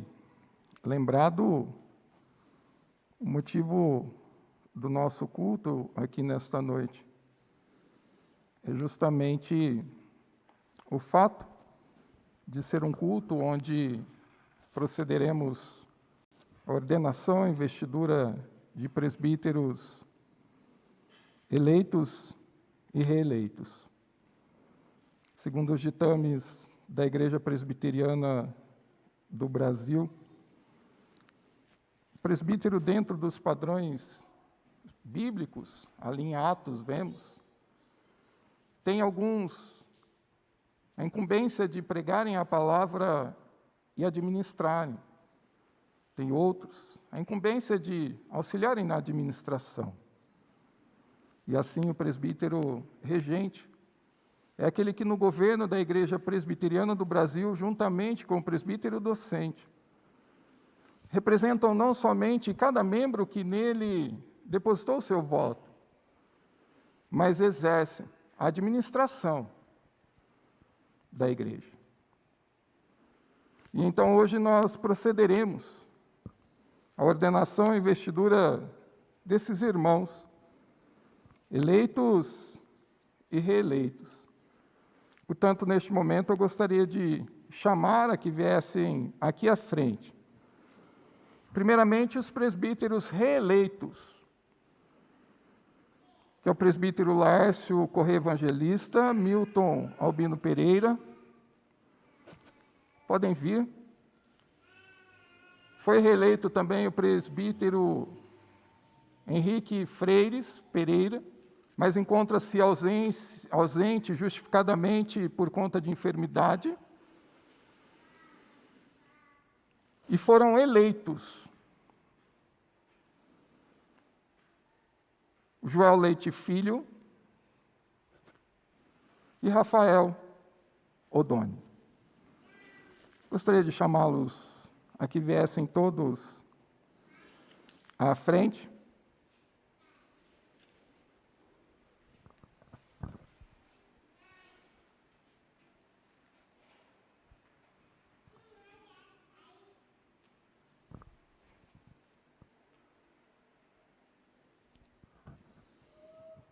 lembrado, o motivo do nosso culto aqui nesta noite é justamente o fato de ser um culto onde procederemos à ordenação e investidura de presbíteros eleitos e reeleitos. Segundo os ditames da Igreja Presbiteriana do Brasil, o presbítero, dentro dos padrões bíblicos, ali em Atos vemos, tem alguns a incumbência de pregarem a palavra e administrarem. Tem outros a incumbência de auxiliarem na administração. E assim o presbítero regente é aquele que no governo da Igreja Presbiteriana do Brasil, juntamente com o presbítero docente, representam não somente cada membro que nele depositou seu voto, mas exercem a administração da igreja. E então hoje nós procederemos à ordenação e investidura desses irmãos, eleitos e reeleitos. Portanto, neste momento, eu gostaria de chamar a que viessem aqui à frente, primeiramente, os presbíteros reeleitos, que é o presbítero Lárcio Corrêa Evangelista, Milton Albino Pereira. Podem vir. Foi reeleito também o presbítero Henrique Freires Pereira, mas encontra-se ausente justificadamente por conta de enfermidade. E foram eleitos Joel Leite Filho e Rafael Odoni. Gostaria de chamá-los a que viessem todos à frente.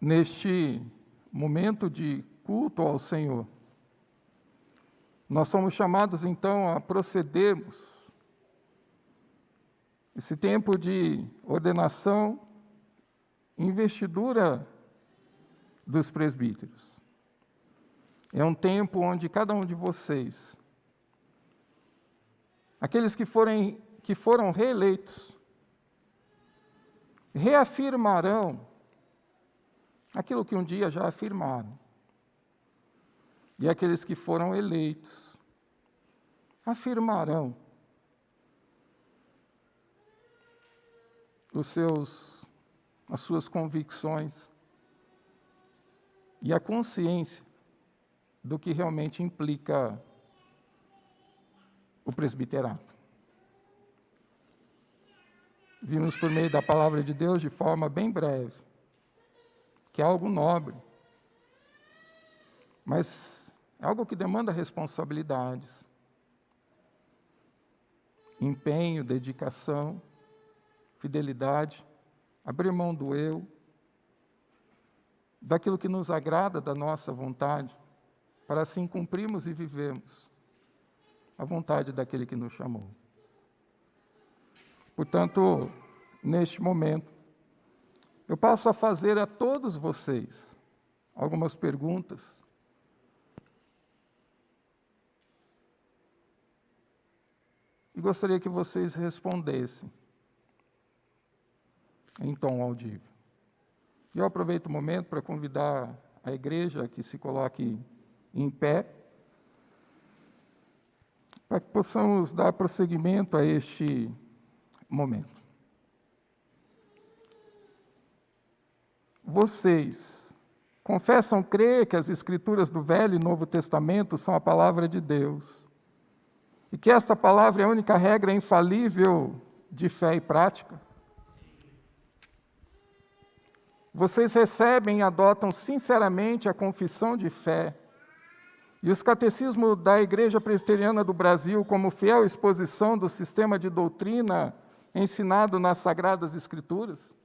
Neste momento de culto ao Senhor, nós somos chamados, então, a procedermos esse tempo de ordenação e investidura dos presbíteros. É um tempo onde cada um de vocês, aqueles que foram reeleitos, reafirmarão aquilo que um dia já afirmaram. E aqueles que foram eleitos afirmarão as suas convicções e a consciência do que realmente implica o presbiterato. Vimos por meio da palavra de Deus, de forma bem breve, que é algo nobre, mas é algo que demanda responsabilidades, empenho, dedicação, fidelidade, abrir mão do eu, daquilo que nos agrada da nossa vontade, para assim cumprirmos e vivermos a vontade daquele que nos chamou. Portanto, neste momento, eu passo a fazer a todos vocês algumas perguntas e gostaria que vocês respondessem em tom audível. E eu aproveito o momento para convidar a igreja que se coloque em pé, para que possamos dar prosseguimento a este momento. Vocês confessam crer que as Escrituras do Velho e Novo Testamento são a palavra de Deus, e que esta palavra é a única regra infalível de fé e prática? Vocês recebem e adotam sinceramente a confissão de fé e os catecismos da Igreja Presbiteriana do Brasil como fiel exposição do sistema de doutrina ensinado nas Sagradas Escrituras?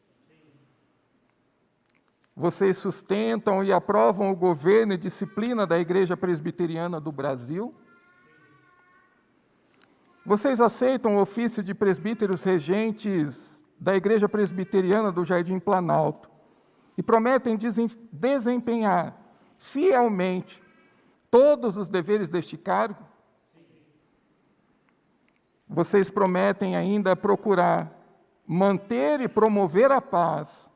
Vocês sustentam e aprovam o governo e disciplina da Igreja Presbiteriana do Brasil? Vocês aceitam o ofício de presbíteros regentes da Igreja Presbiteriana do Jardim Planalto e prometem desempenhar fielmente todos os deveres deste cargo? Vocês prometem ainda procurar manter e promover a paz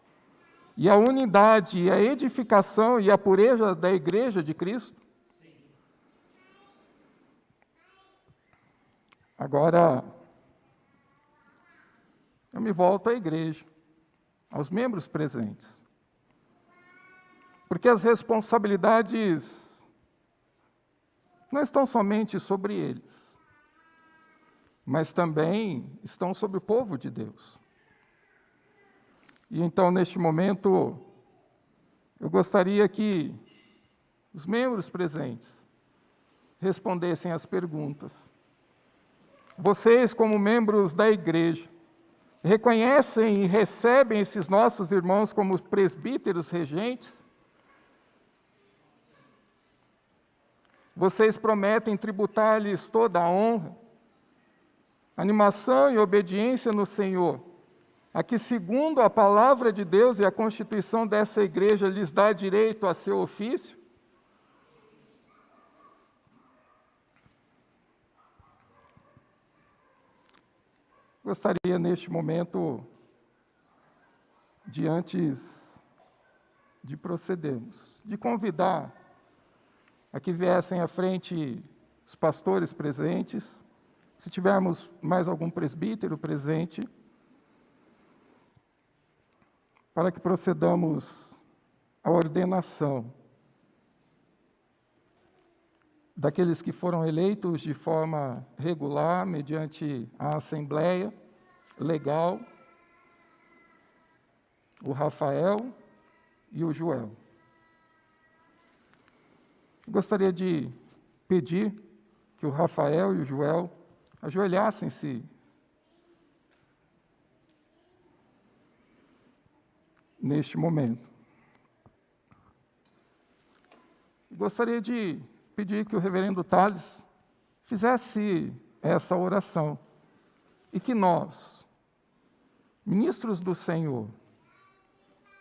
e a unidade e a edificação e a pureza da Igreja de Cristo? Agora, eu me volto à igreja, aos membros presentes, porque as responsabilidades não estão somente sobre eles, mas também estão sobre o povo de Deus. E então, neste momento, eu gostaria que os membros presentes respondessem às perguntas. Vocês, como membros da igreja, reconhecem e recebem esses nossos irmãos como presbíteros regentes? Vocês prometem tributar-lhes toda a honra, animação e obediência no Senhor, a que, segundo a palavra de Deus e a constituição dessa igreja, lhes dá direito a seu ofício? Gostaria, neste momento, antes de procedermos, de convidar a que viessem à frente os pastores presentes, se tivermos mais algum presbítero presente, para que procedamos à ordenação daqueles que foram eleitos de forma regular, mediante a Assembleia Legal, o Rafael e o Joel. Gostaria de pedir que o Rafael e o Joel ajoelhassem-se neste momento. Gostaria de pedir que o reverendo Tales fizesse essa oração e que nós, ministros do Senhor,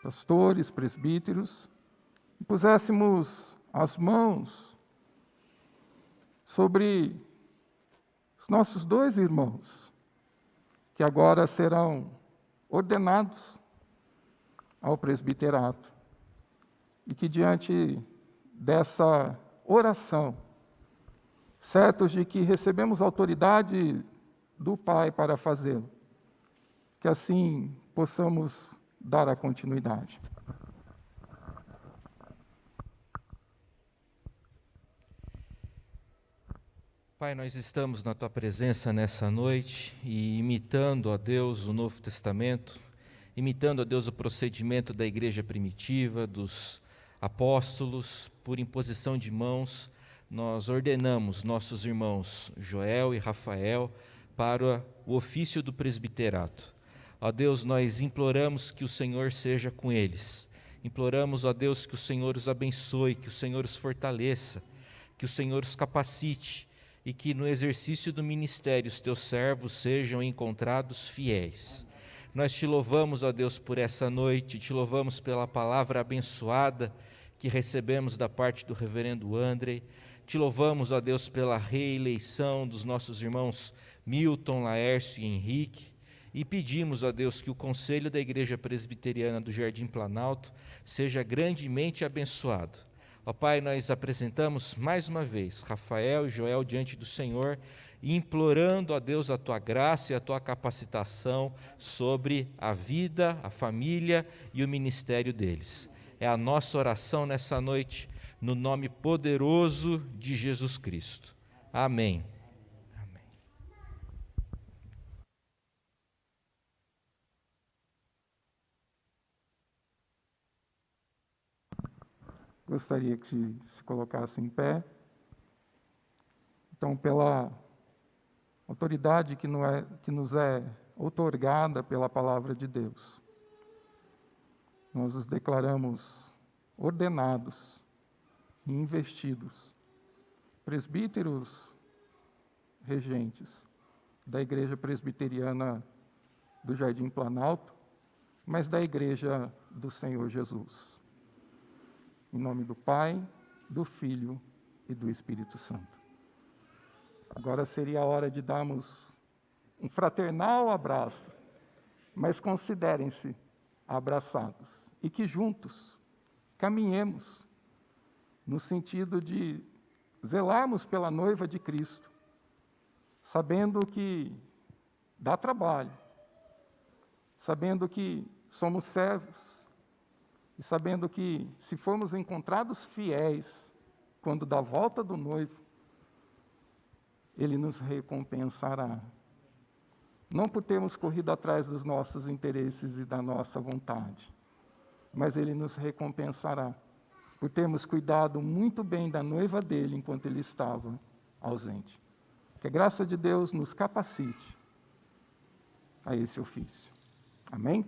pastores, presbíteros, puséssemos as mãos sobre os nossos dois irmãos, que agora serão ordenados ao presbiterato, e que diante dessa oração, certos de que recebemos autoridade do Pai para fazê-lo, que assim possamos dar a continuidade. Pai, nós estamos na Tua presença nessa noite e imitando a Deus o Novo Testamento, imitando a Deus o procedimento da igreja primitiva, dos apóstolos, por imposição de mãos, nós ordenamos nossos irmãos Joel e Rafael para o ofício do presbiterato. Ó Deus, nós imploramos que o Senhor seja com eles. Imploramos, ó Deus, que o Senhor os abençoe, que o Senhor os fortaleça, que o Senhor os capacite e que no exercício do ministério os teus servos sejam encontrados fiéis. Nós te louvamos, ó Deus, por essa noite, te louvamos pela palavra abençoada que recebemos da parte do reverendo Andrei. Te louvamos, ó Deus, pela reeleição dos nossos irmãos Milton, Laércio e Henrique. E pedimos, ó Deus, que o Conselho da Igreja Presbiteriana do Jardim Planalto seja grandemente abençoado. Ó Pai, nós apresentamos mais uma vez Rafael e Joel diante do Senhor, implorando, ó Deus, a Tua graça e a Tua capacitação sobre a vida, a família e o ministério deles. É a nossa oração nessa noite, no nome poderoso de Jesus Cristo. Amém. Gostaria que se colocasse em pé. Então, pela autoridade que nos é outorgada pela palavra de Deus, nós os declaramos ordenados e investidos, presbíteros regentes da Igreja Presbiteriana do Jardim Planalto, mas da Igreja do Senhor Jesus. Em nome do Pai, do Filho e do Espírito Santo. Agora seria a hora de darmos um fraternal abraço, mas considerem-se abraçados e que juntos caminhemos no sentido de zelarmos pela noiva de Cristo, sabendo que dá trabalho, sabendo que somos servos, e sabendo que, se formos encontrados fiéis, quando da volta do noivo, Ele nos recompensará. Não por termos corrido atrás dos nossos interesses e da nossa vontade, mas Ele nos recompensará por termos cuidado muito bem da noiva dEle enquanto Ele estava ausente. Que a graça de Deus nos capacite a esse ofício. Amém?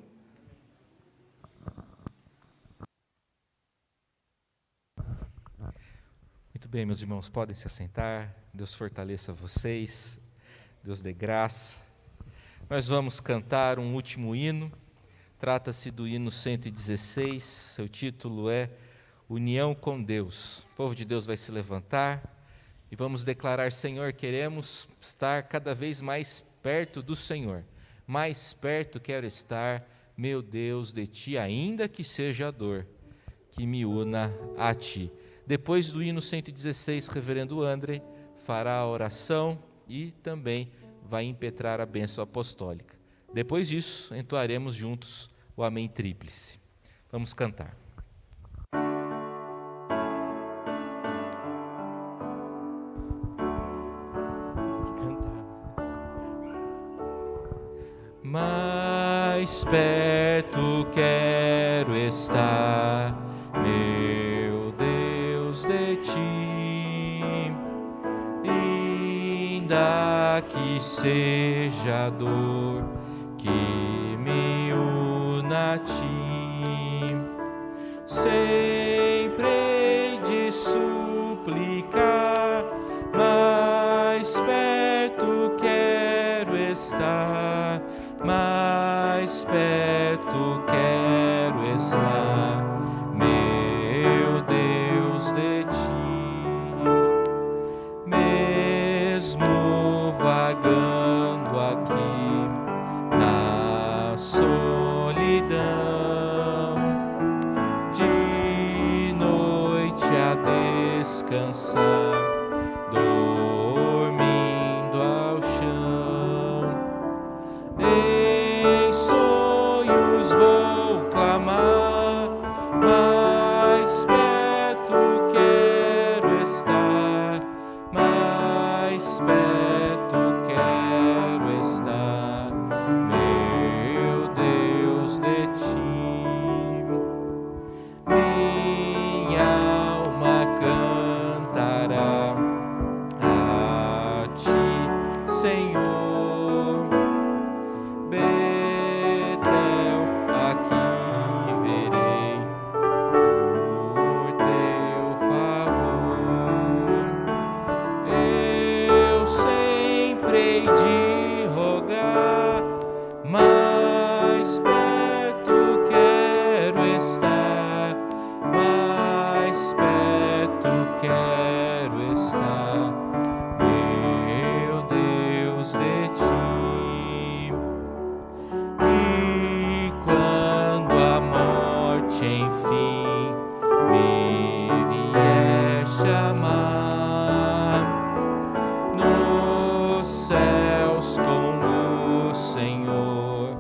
Muito bem, meus irmãos, podem se assentar. Deus fortaleça vocês, Deus dê graça. Nós vamos cantar um último hino. Trata-se do hino 116, seu título é União com Deus. O povo de Deus vai se levantar e vamos declarar: Senhor, queremos estar cada vez mais perto do Senhor. Mais perto quero estar, meu Deus, de Ti, ainda que seja a dor que me una a Ti. Depois do hino 116, reverendo Andrei fará a oração e também vai impetrar a bênção apostólica. Depois disso, entoaremos juntos o Amém Tríplice. Vamos cantar. Tem que cantar. Mais perto quero estar, meu Deus, de Ti, ainda que seja a dor que me una a Ti, sempre hei de suplicar, mais perto quero estar, mais perto quero estar, meu Deus, de Ti, mesmo vagando aqui na solidão, de noite a descansar, dormindo ao chão, em sonhos vou clamar, mais perto quero estar, mais perto quero estar, meu Deus, de Ti, minha quero estar, meu Deus, de ti. E quando a morte enfim me vier chamar, nos céus com o Senhor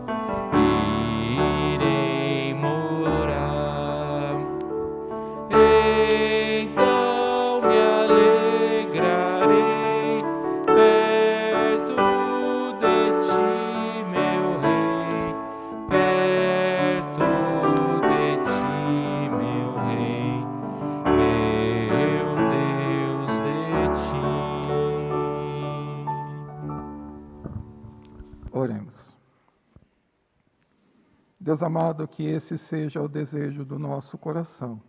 irei morar. Então me alegrarei perto de ti, meu Rei, perto de ti, meu Rei, meu Deus, de ti. Oremos. Deus amado, que esse seja o desejo do nosso coração.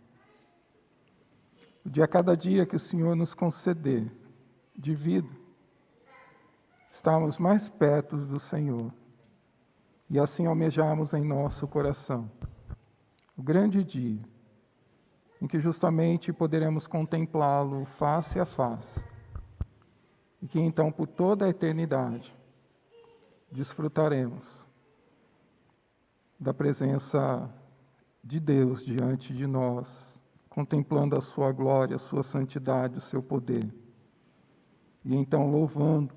De a cada dia que o Senhor nos conceder de vida, estarmos mais perto do Senhor e assim almejarmos em nosso coração o grande dia em que justamente poderemos contemplá-lo face a face e que então por toda a eternidade desfrutaremos da presença de Deus diante de nós, contemplando a sua glória, a sua santidade, o seu poder, e então louvando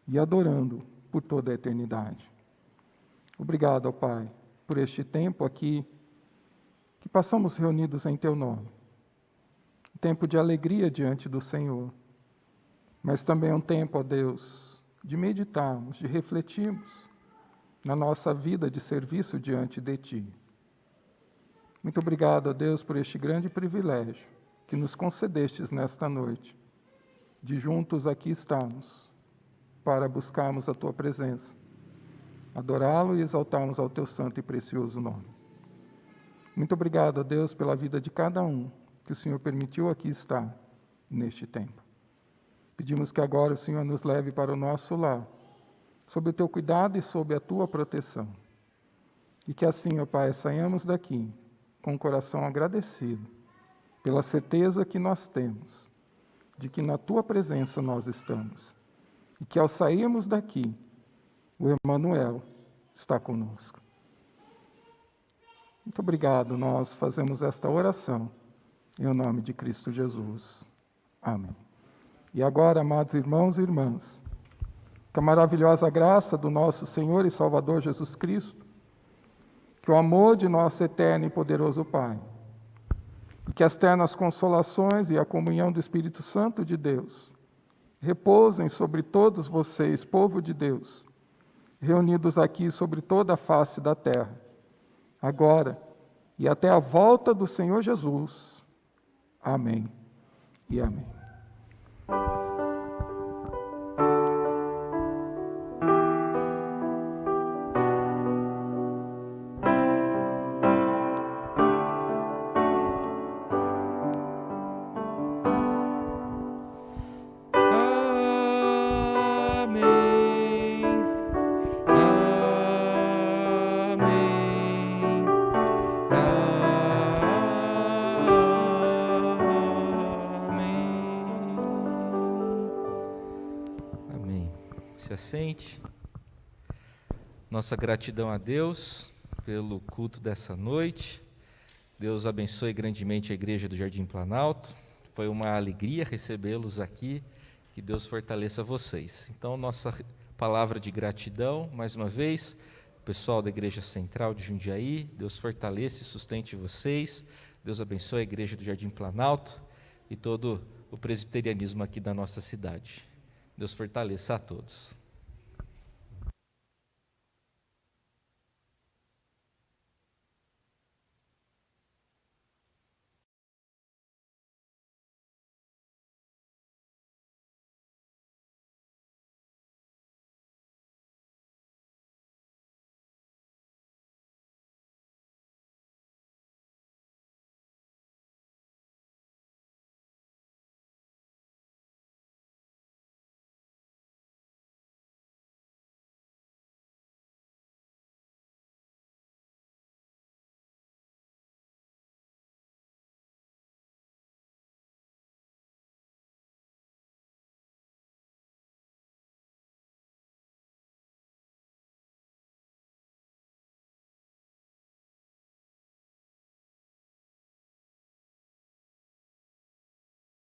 e adorando por toda a eternidade. Obrigado, ó Pai, por este tempo aqui que passamos reunidos em Teu nome. Um tempo de alegria diante do Senhor, mas também um tempo, ó Deus, de meditarmos, de refletirmos na nossa vida de serviço diante de Ti. Muito obrigado, ó Deus, por este grande privilégio que nos concedestes nesta noite, de juntos aqui estarmos, para buscarmos a Tua presença, adorá-lo e exaltarmos ao Teu santo e precioso nome. Muito obrigado, ó Deus, pela vida de cada um que o Senhor permitiu aqui estar neste tempo. Pedimos que agora o Senhor nos leve para o nosso lar, sob o Teu cuidado e sob a Tua proteção. E que assim, ó Pai, saiamos daqui com o coração agradecido pela certeza que nós temos de que na Tua presença nós estamos. E que ao sairmos daqui, o Emmanuel está conosco. Muito obrigado, nós fazemos esta oração em nome de Cristo Jesus. Amém. E agora, amados irmãos e irmãs, que a maravilhosa graça do nosso Senhor e Salvador Jesus Cristo, que o amor de nosso eterno e poderoso Pai, e que as ternas consolações e a comunhão do Espírito Santo de Deus repousem sobre todos vocês, povo de Deus, reunidos aqui sobre toda a face da terra, agora e até a volta do Senhor Jesus. Amém e amém. Se assente. Nossa gratidão a Deus pelo culto dessa noite. Deus abençoe grandemente a Igreja do Jardim Planalto. Foi uma alegria recebê-los aqui. Que Deus fortaleça vocês. Então, nossa palavra de gratidão, mais uma vez, pessoal da Igreja Central de Jundiaí, Deus fortaleça e sustente vocês. Deus abençoe a Igreja do Jardim Planalto e todo o presbiterianismo aqui da nossa cidade. Deus fortaleça a todos.